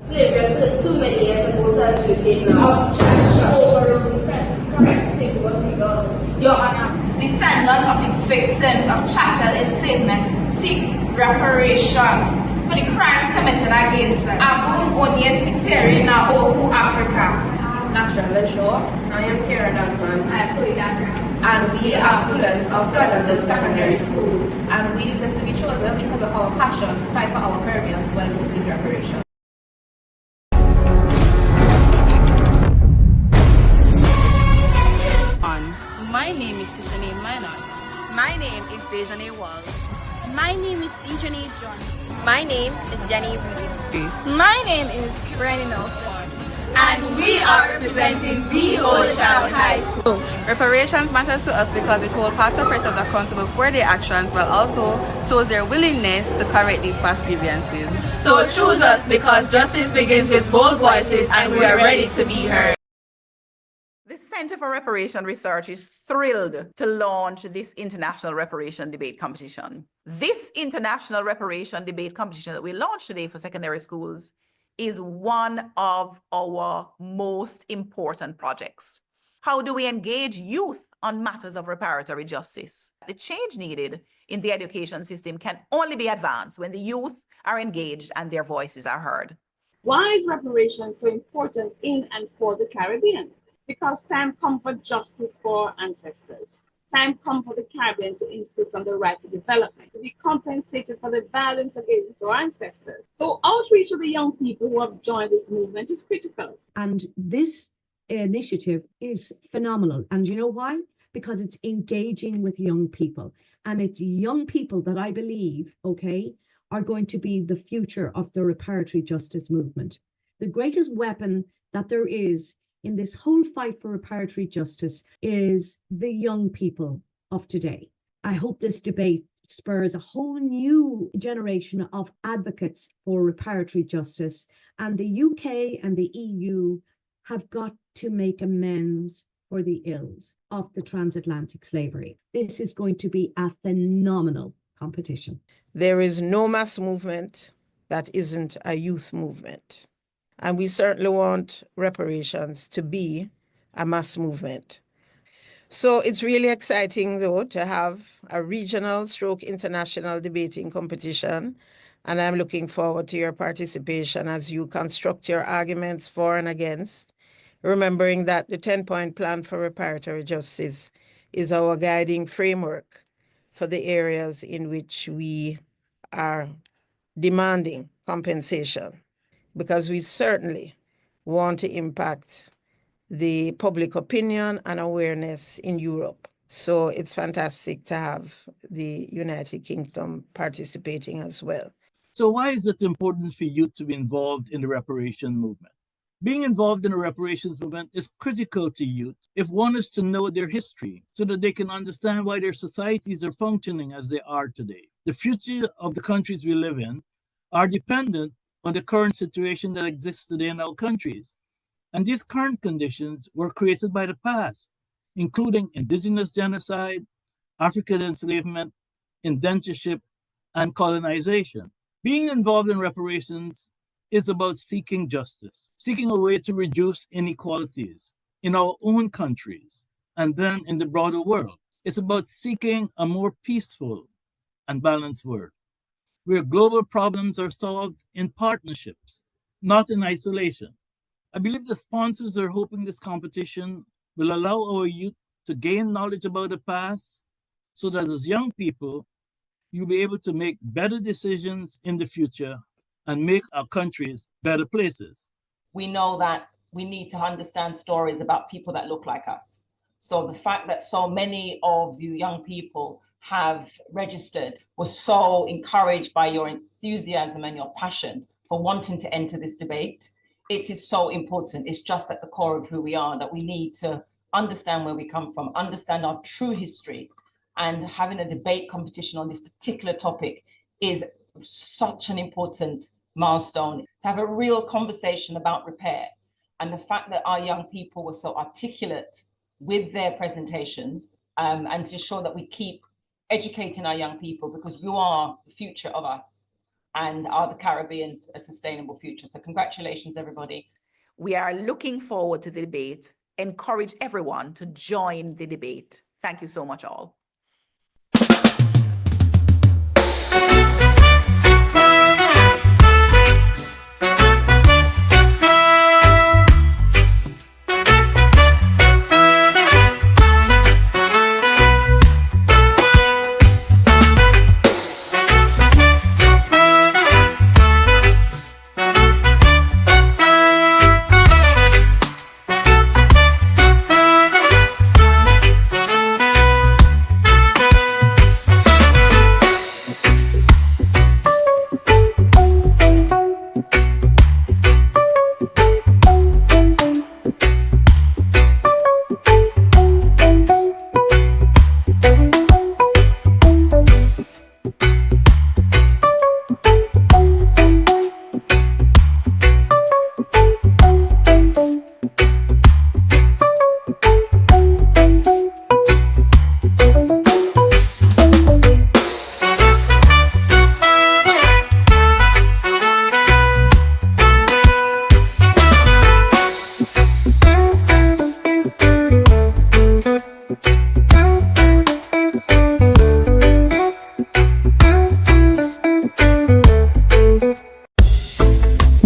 Slavery occurred too many years ago to adjudicate now. Overruled defense, correct, slavery was legal. Your Honor, descendants of the victims of chattel enslavement seek reparation for the crimes committed against them. Abun Onye Siteri na Ohu Africa. Natural Show. I am Kira Duncan. I am Chloe Duncan. And we are students of Pleasantville Secondary School. And we deserve to be chosen because of our passion to fight for our Caribbeans when we seek reparation. name is Dejanay Johnson. My name is Jenny Reed. My name is Brandy Nelson. And we are representing the Old Child High School. Reparations matters to us because it holds past oppressors accountable for their actions while also shows their willingness to correct these past grievances. So choose us because justice begins with bold voices and we are ready to be heard. The Center for Reparation Research is thrilled to launch this international reparation debate competition. This international reparation debate competition that we launched today for secondary schools is one of our most important projects. How do we engage youth on matters of reparatory justice? The change needed in the education system can only be advanced when the youth are engaged and their voices are heard. Why is reparation so important in and for the Caribbean? Because time comes for justice for our ancestors. Time comes for the Caribbean to insist on the right to development, to be compensated for the violence against our ancestors. So outreach to the young people who have joined this movement is critical. And this initiative is phenomenal. And you know why? Because it's engaging with young people. And it's young people that I believe, are going to be the future of the reparatory justice movement. The greatest weapon that there is in this whole fight for reparatory justice is the young people of today. I hope this debate spurs a whole new generation of advocates for reparatory justice, and the UK and the EU have got to make amends for the ills of the transatlantic slavery. This is going to be a phenomenal competition. There is no mass movement that isn't a youth movement. And we certainly want reparations to be a mass movement. So it's really exciting, though, to have a regional stroke international debating competition. And I'm looking forward to your participation as you construct your arguments for and against, remembering that the 10-point plan for reparatory justice is our guiding framework for the areas in which we are demanding compensation, because we certainly want to impact the public opinion and awareness in Europe. So it's fantastic to have the United Kingdom participating as well. So why is it important for youth to be involved in the reparation movement? Being involved in the reparations movement is critical to youth if one is to know their history so that they can understand why their societies are functioning as they are today. The future of the countries we live in are dependent on the current situation that exists today in our countries. And these current conditions were created by the past, including indigenous genocide, African enslavement, indentureship, and colonization. Being involved in reparations is about seeking justice, seeking a way to reduce inequalities in our own countries and then in the broader world. It's about seeking a more peaceful and balanced world, where global problems are solved in partnerships, not in isolation. I believe the sponsors are hoping this competition will allow our youth to gain knowledge about the past so that as young people, you'll be able to make better decisions in the future and make our countries better places. We know that we need to understand stories about people that look like us. So the fact that so many of you young people have registered was so encouraged by your enthusiasm and your passion for wanting to enter this debate. It is so important. It's just at the core of who we are, that we need to understand where we come from, understand our true history, and having a debate competition on this particular topic is such an important milestone. To have a real conversation about repair, and the fact that our young people were so articulate with their presentations, and to ensure that we keep educating our young people, because you are the future of us and are the Caribbean's a sustainable future. So congratulations, everybody. We are looking forward to the debate. Encourage everyone to join the debate. Thank you so much, all.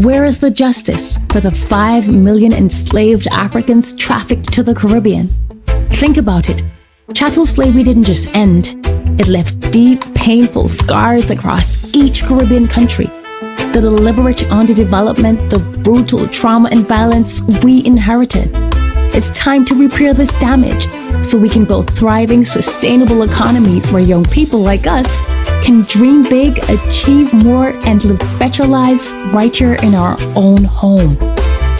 Where is the justice for the 5 million enslaved Africans trafficked to the Caribbean? Think about it. Chattel slavery didn't just end. It left deep, painful scars across each Caribbean country. The deliberate underdevelopment, the brutal trauma and violence we inherited. It's time to repair this damage so we can build thriving, sustainable economies where young people like us can dream big, achieve more, and live better lives right here in our own home.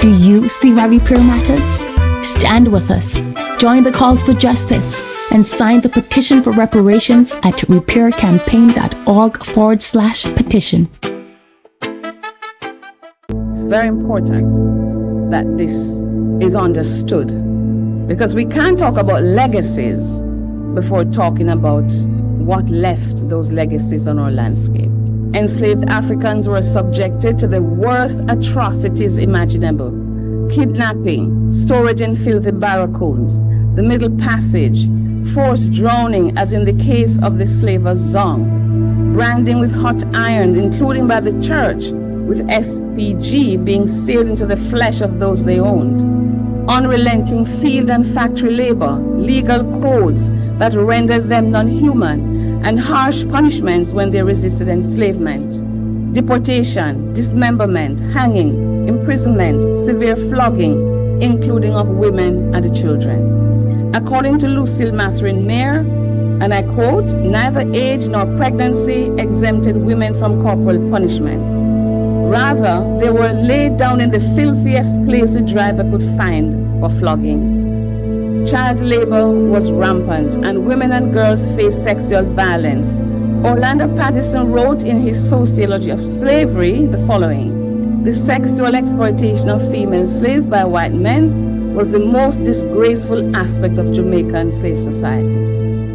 Do you see why repair matters? Stand with us. Join the calls for justice and sign the petition for reparations at repaircampaign.org/petition. It's very important that this is understood because we can't talk about legacies before talking about what left those legacies on our landscape. Enslaved Africans were subjected to the worst atrocities imaginable. Kidnapping, storage in filthy barracoons, the Middle Passage, forced drowning as in the case of the slaver Zong, branding with hot iron, including by the church, with SPG being seared into the flesh of those they owned. Unrelenting field and factory labor, legal codes that rendered them non-human, and harsh punishments when they resisted enslavement. Deportation, dismemberment, hanging, imprisonment, severe flogging, including of women and the children. According to Lucille Mathurin Mayer, and I quote, "Neither age nor pregnancy exempted women from corporal punishment. Rather, they were laid down in the filthiest place the driver could find for floggings. Child labor was rampant, and women and girls faced sexual violence." Orlando Patterson wrote in his Sociology of Slavery the following: "The sexual exploitation of female slaves by white men was the most disgraceful aspect of Jamaican slave society."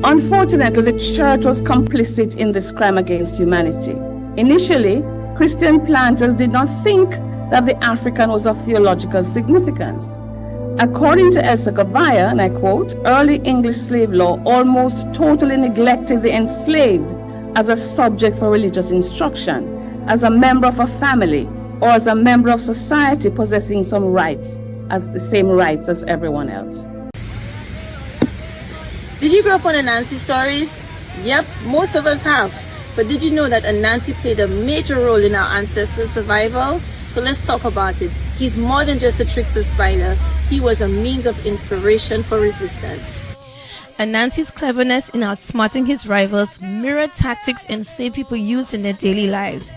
Unfortunately, the church was complicit in this crime against humanity. Initially, Christian planters did not think that the African was of theological significance. According to Elsa Gavaya, and I quote, "Early English slave law almost totally neglected the enslaved as a subject for religious instruction, as a member of a family, or as a member of society possessing some rights, as the same rights as everyone else." Did you grow up on Anansi stories? Yep, most of us have. But did you know that Anansi played a major role in our ancestors' survival? So let's talk about it. He's more than just a trickster spider. He was a means of inspiration for resistance. Anansi's cleverness in outsmarting his rivals mirrored tactics enslaved people used in their daily lives.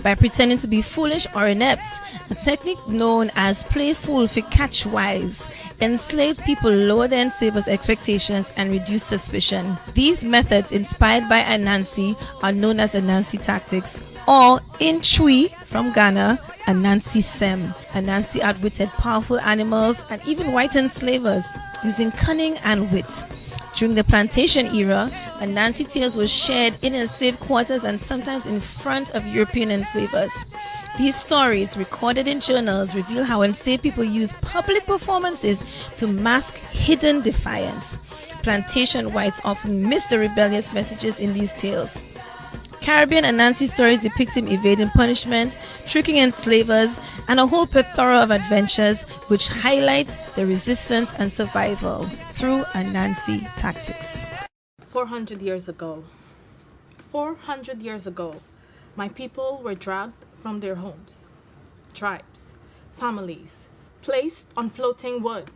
By pretending to be foolish or inept, a technique known as play fool for catch wise, enslaved people lower their enslavers' expectations and reduce suspicion. These methods, inspired by Anansi, are known as Anansi tactics, or in Twi from Ghana, Anansi Sem. Anansi outwitted powerful animals and even white enslavers using cunning and wit. During the plantation era, Anansi tales were shared in enslaved quarters and sometimes in front of European enslavers. These stories, recorded in journals, reveal how enslaved people used public performances to mask hidden defiance. Plantation whites often missed the rebellious messages in these tales. Caribbean Anansi stories depict him evading punishment, tricking enslavers, and a whole plethora of adventures which highlight the resistance and survival through Anansi tactics. 400 years ago, my people were dragged from their homes, tribes, families, placed on floating wood,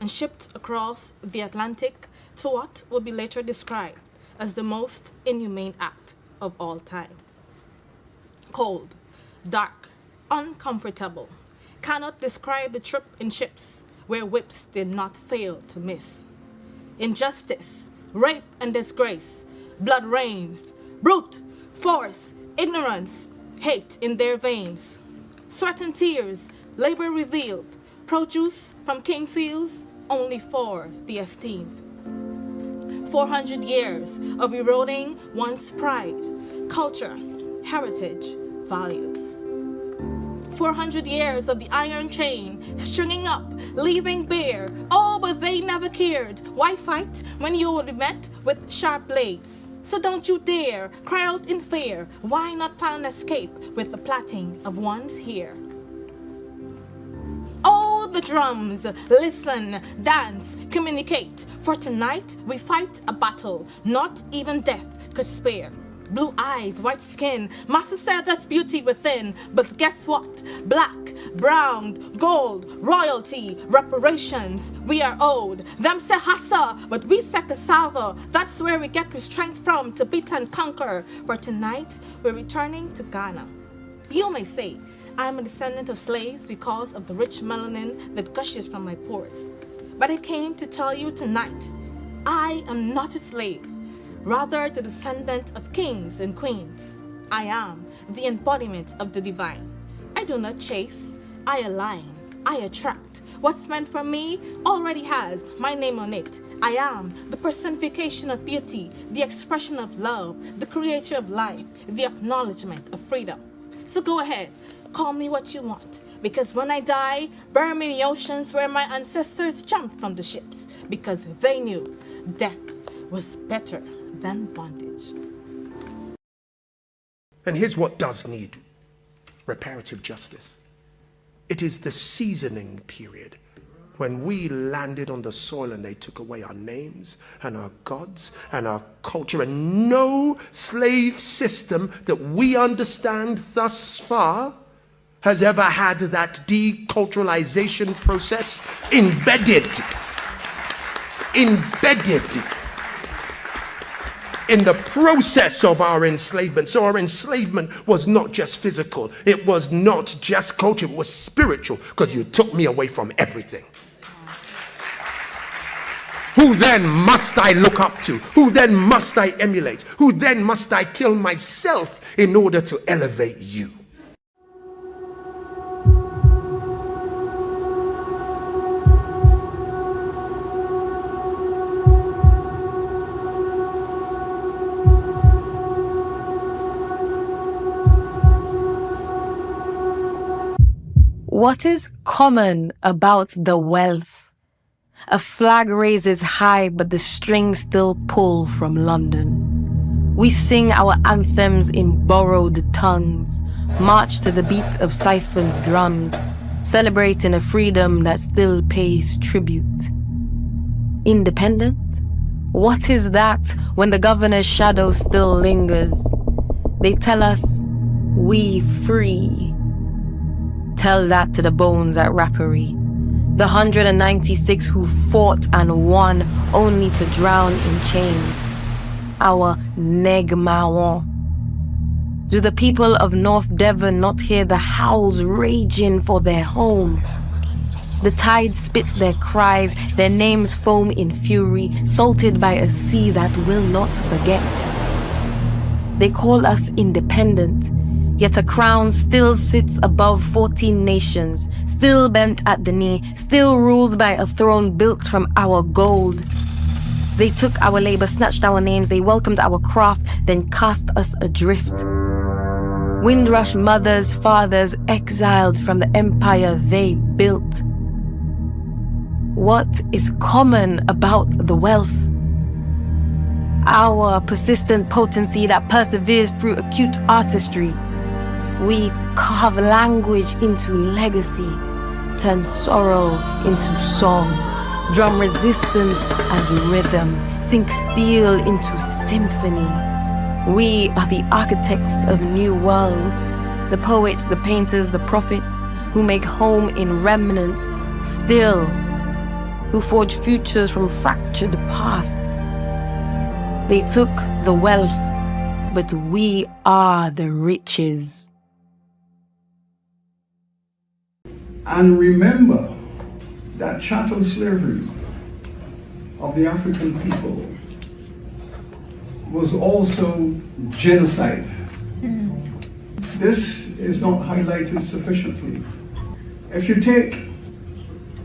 and shipped across the Atlantic to what will be later described as the most inhumane act of all time. Cold, dark, uncomfortable, cannot describe the trip in ships where whips did not fail to miss. Injustice, rape and disgrace, blood rains, brute, force, ignorance, hate in their veins. Sweat and tears, labor revealed, produce from king fields only for the esteemed. 400 years of eroding one's pride, culture, heritage, value. 400 years of the iron chain, stringing up, leaving bare. Oh, but they never cared. Why fight when you would be met with sharp blades? So don't you dare cry out in fear. Why not plan escape with the plaiting of one's hair? the drums, listen, dance, communicate. For tonight, we fight a battle not even death could spare. Blue eyes, white skin, Master said there's beauty within. But guess what? Black, brown, gold, royalty, reparations, we are owed. Them say hassa, but we say cassava. That's where we get the strength from to beat and conquer. For tonight, we're returning to Ghana. You may say, I'm a descendant of slaves because of the rich melanin that gushes from my pores. But I came to tell you tonight, I am not a slave, rather the descendant of kings and queens. I am the embodiment of the divine. I do not chase, I align, I attract. What's meant for me already has my name on it. I am the personification of beauty, the expression of love, the creator of life, the acknowledgement of freedom. So go ahead, call me what you want, because when I die, bury me in the oceans where my ancestors jumped from the ships, because they knew death was better than bondage. And here's what does need reparative justice. It is the seasoning period when we landed on the soil and they took away our names and our gods and our culture, and no slave system that we understand thus far has ever had that deculturalization process embedded in the process of our enslavement. So our enslavement was not just physical, it was not just culture, it was spiritual, because you took me away from everything. Who then must I look up to? Who then must I emulate? Who then must I kill myself in order to elevate you? What is common about the wealth? A flag raises high, but the strings still pull from London. We sing our anthems in borrowed tongues, march to the beat of siphons' drums, celebrating a freedom that still pays tribute. Independent? What is that when the governor's shadow still lingers? They tell us, we free. Tell that to the bones at Reparation. The 196 who fought and won only to drown in chains. Our Negmawan. Do the people of North Devon not hear the howls raging for their home? The tide spits their cries, their names foam in fury, salted by a sea that will not forget. They call us independent, yet a crown still sits above 14 nations, still bent at the knee, still ruled by a throne built from our gold. They took our labor, snatched our names, they welcomed our craft, then cast us adrift. Windrush mothers, fathers, exiled from the empire they built. What is common about the wealth? Our persistent potency that perseveres through acute artistry. We carve language into legacy, turn sorrow into song, drum resistance as rhythm, sink steel into symphony. We are the architects of new worlds, the poets, the painters, the prophets, who make home in remnants still, who forge futures from fractured pasts. They took the wealth, but we are the riches. And remember that chattel slavery of the African people was also genocide. This is not highlighted sufficiently. If you take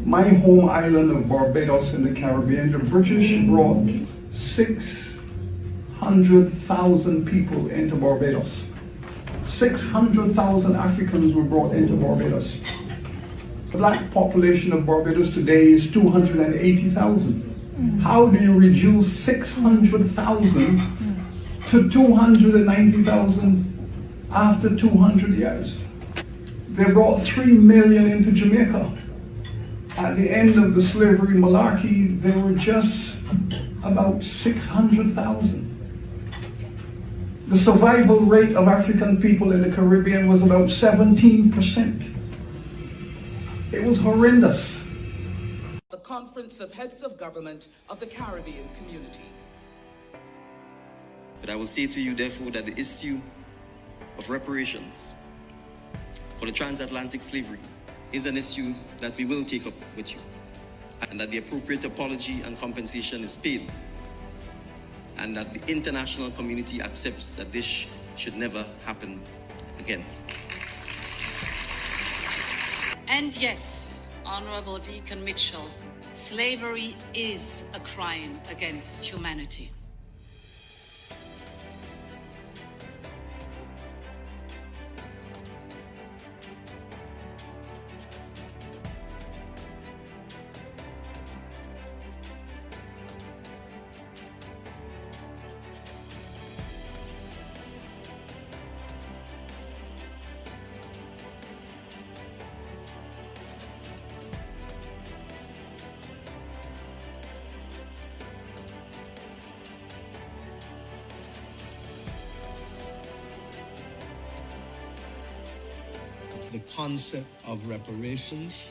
my home island of Barbados in the Caribbean, the British brought 600,000 people into Barbados. 600,000 Africans were brought into Barbados. The black population of Barbados today is 280,000. How do you reduce 600,000 to 290,000 after 200 years? They brought 3 million into Jamaica. At the end of the slavery malarkey, there were just about 600,000. The survival rate of African people in the Caribbean was about 17%. It was horrendous. The Conference of Heads of Government of the Caribbean Community. But I will say to you, therefore, that the issue of reparations for the transatlantic slavery is an issue that we will take up with you, and that the appropriate apology and compensation is paid, and that the international community accepts that this should never happen again. And yes, Honorable Deacon Mitchell, slavery is a crime against humanity. The concept of reparations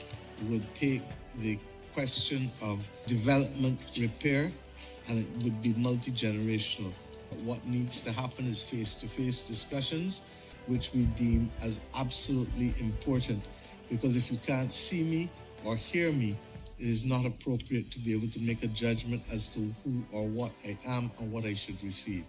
would take the question of development repair, and it would be multi-generational. What needs to happen is face-to-face discussions, which we deem as absolutely important, because if you can't see me or hear me, it is not appropriate to be able to make a judgment as to who or what I am and what I should receive.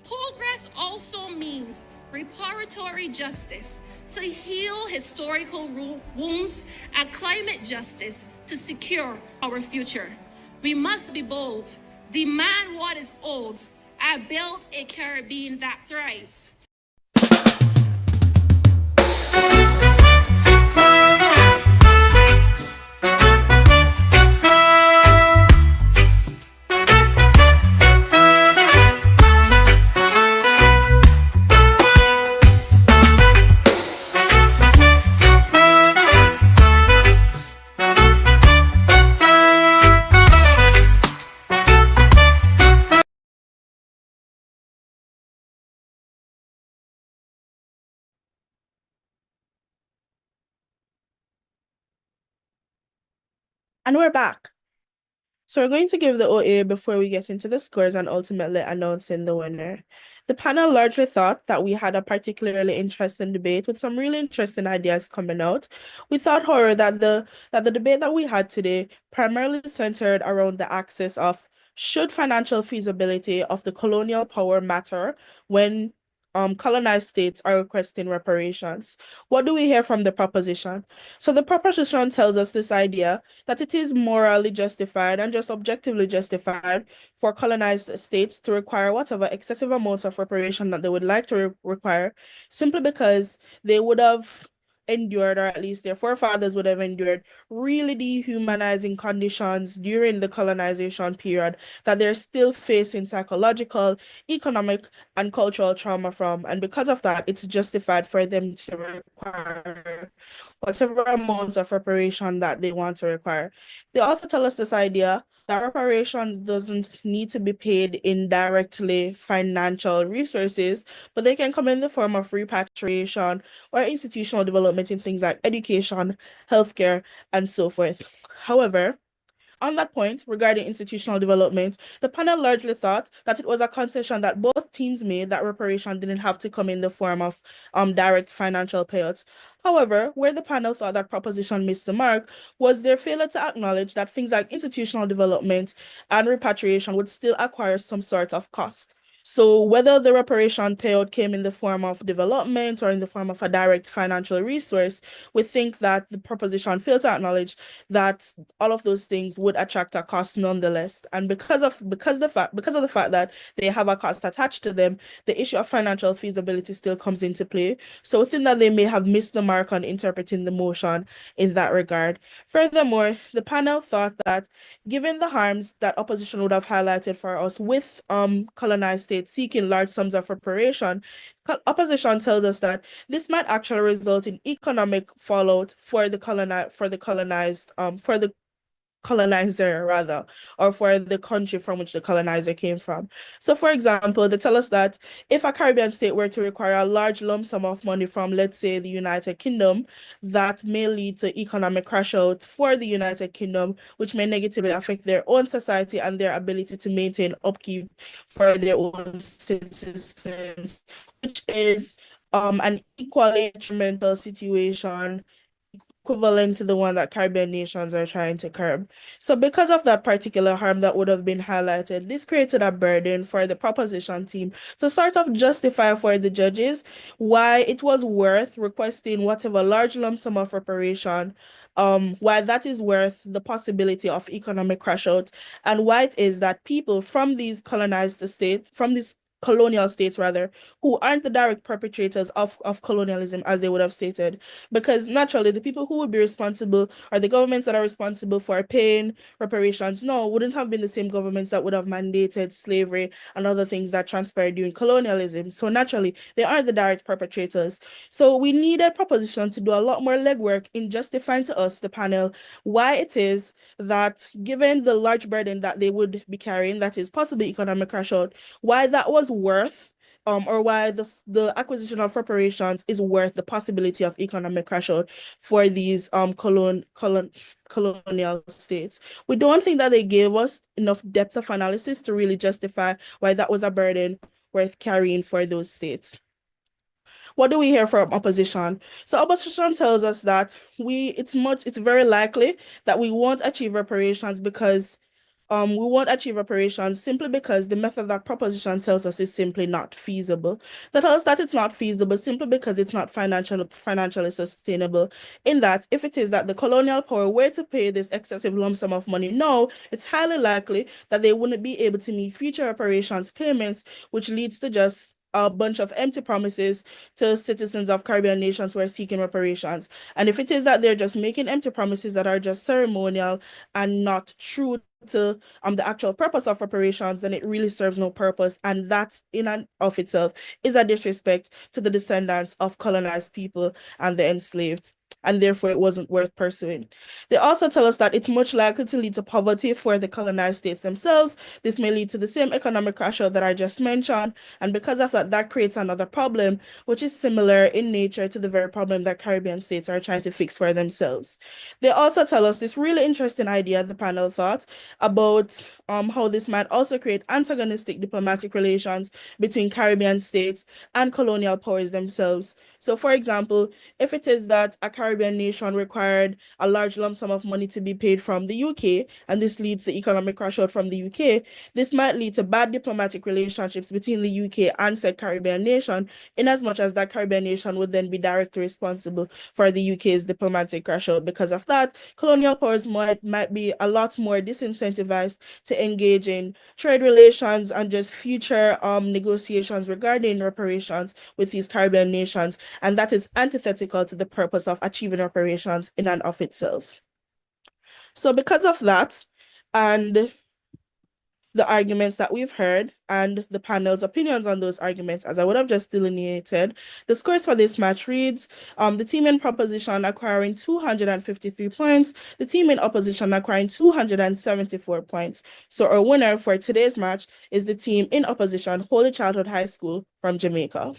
Progress also means reparatory justice to heal historical wounds and climate justice to secure our future. We must be bold, demand what is old, and build a Caribbean that thrives. And we're back. So we're going to give the OA before we get into the scores and ultimately announcing the winner. The panel largely thought that we had a particularly interesting debate with some really interesting ideas coming out. We thought, however, that the debate that we had today primarily centered around the axis of should financial feasibility of the colonial power matter when colonized states are requesting reparations. What do we hear from the proposition? So the proposition tells us this idea that it is morally justified and just objectively justified for colonized states to require whatever excessive amounts of reparation that they would like to require, simply because they would have endured, or at least their forefathers would have endured, really dehumanizing conditions during the colonization period that they're still facing psychological, economic, and cultural trauma from. And because of that, it's justified for them to require whatever amounts of reparation that they want to require. They also tell us this idea that reparations doesn't need to be paid in directly financial resources, but they can come in the form of repatriation or institutional development in things like education, healthcare, and so forth. However, on that point, regarding institutional development, the panel largely thought that it was a concession that both teams made that reparation didn't have to come in the form of direct financial payouts. However, where the panel thought that proposition missed the mark was their failure to acknowledge that things like institutional development and repatriation would still acquire some sort of cost. So whether the reparation payout came in the form of development or in the form of a direct financial resource, we think that the proposition failed to acknowledge that all of those things would attract a cost nonetheless. And because of the fact that they have a cost attached to them, the issue of financial feasibility still comes into play. So we think that they may have missed the mark on interpreting the motion in that regard. Furthermore, the panel thought that given the harms that opposition would have highlighted for us with colonized states states seeking large sums of reparation, opposition tells us that this might actually result in economic fallout for the colonizer rather, or for the country from which the colonizer came from. So for example, they tell us that if a Caribbean state were to require a large lump sum of money from, let's say, the United Kingdom, that may lead to economic crash out for the United Kingdom, which may negatively affect their own society and their ability to maintain upkeep for their own citizens, which is an equally detrimental situation equivalent to the one that Caribbean nations are trying to curb. So because of that particular harm that would have been highlighted, this created a burden for the proposition team to sort of justify for the judges why it was worth requesting whatever large lump sum of reparation, why that is worth the possibility of economic crash out, and why it is that people from these colonized states, from these colonial states rather, who aren't the direct perpetrators of colonialism as they would have stated, because naturally the people who would be responsible, or the governments that are responsible for paying reparations, wouldn't have been the same governments that would have mandated slavery and other things that transpired during colonialism. So naturally they aren't the direct perpetrators. So we needed proposition to do a lot more legwork in justifying to us, the panel, why it is that given the large burden that they would be carrying, that is possibly economic crash out, why that was worth or why the acquisition of reparations is worth the possibility of economic crash out for these colonial states. We don't think that they gave us enough depth of analysis to really justify why that was a burden worth carrying for those states. What do we hear from opposition? So opposition tells us that it's very likely that we won't achieve reparations because we won't achieve reparations simply because the method that proposition tells us is simply not feasible. They tell us that it's not feasible simply because it's not financially sustainable, in that if it is that the colonial power were to pay this excessive lump sum of money now, it's highly likely that they wouldn't be able to meet future reparations payments, which leads to just a bunch of empty promises to citizens of Caribbean nations who are seeking reparations. And if it is that they're just making empty promises that are just ceremonial and not true to the actual purpose of reparations, then it really serves no purpose, and that in and of itself is a disrespect to the descendants of colonized people and the enslaved, and therefore it wasn't worth pursuing. They also tell us that it's much likely to lead to poverty for the colonized states themselves. This may lead to the same economic crash out that I just mentioned, and because of that, that creates another problem, which is similar in nature to the very problem that Caribbean states are trying to fix for themselves. They also tell us this really interesting idea, the panel thought, about how this might also create antagonistic diplomatic relations between Caribbean states and colonial powers themselves. So for example, if it is that a Caribbean nation required a large lump sum of money to be paid from the UK, and this leads to economic crash out from the UK, this might lead to bad diplomatic relationships between the UK and said Caribbean nation, in as much as that Caribbean nation would then be directly responsible for the UK's diplomatic crash out. Because of that, colonial powers might be a lot more disincentivized to engage in trade relations and just future negotiations regarding reparations with these Caribbean nations, and that is antithetical to the purpose of achieving reparations in and of itself. So because of that, and the arguments that we've heard and the panel's opinions on those arguments, as I would have just delineated, the scores for this match reads, the team in proposition acquiring 253 points, the team in opposition acquiring 274 points. So our winner for today's match is the team in opposition, Holy Childhood High School from Jamaica.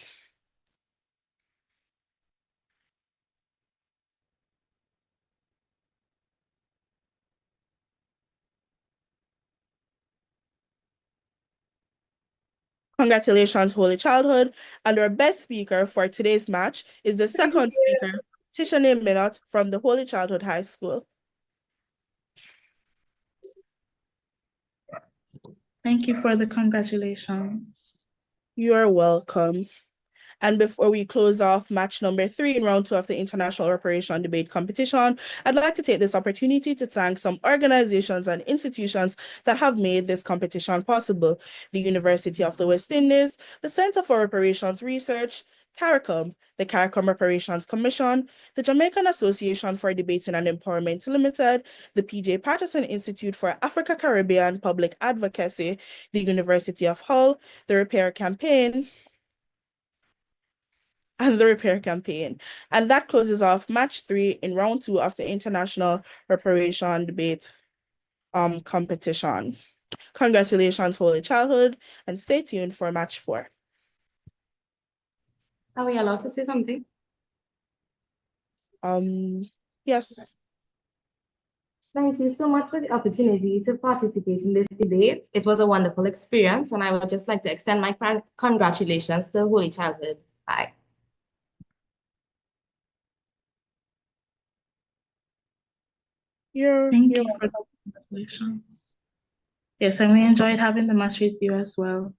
Congratulations, Holy Childhood. And our best speaker for today's match is the second speaker, Tishane Minot from the Holy Childhood High School. Thank you for the congratulations. You are welcome. And before we close off match number 3 in round 2 of the International Reparation Debate Competition, I'd like to take this opportunity to thank some organizations and institutions that have made this competition possible: the University of the West Indies, the Center for Reparations Research, CARICOM, the CARICOM Reparations Commission, the Jamaican Association for Debating and Empowerment Limited, the PJ Patterson Institute for Africa Caribbean Public Advocacy, the University of Hull, the Repair Campaign, and the Repair Campaign. And that closes off match 3 in round 2 of the International Reparation Debate competition. Congratulations, Holy Childhood, and stay tuned for match 4. Are we allowed to say something? Yes. Thank you so much for the opportunity to participate in this debate. It was a wonderful experience, and I would just like to extend my congratulations to Holy Childhood. Bye. Thank you for the congratulations. Yes, and we enjoyed having the match with you as well.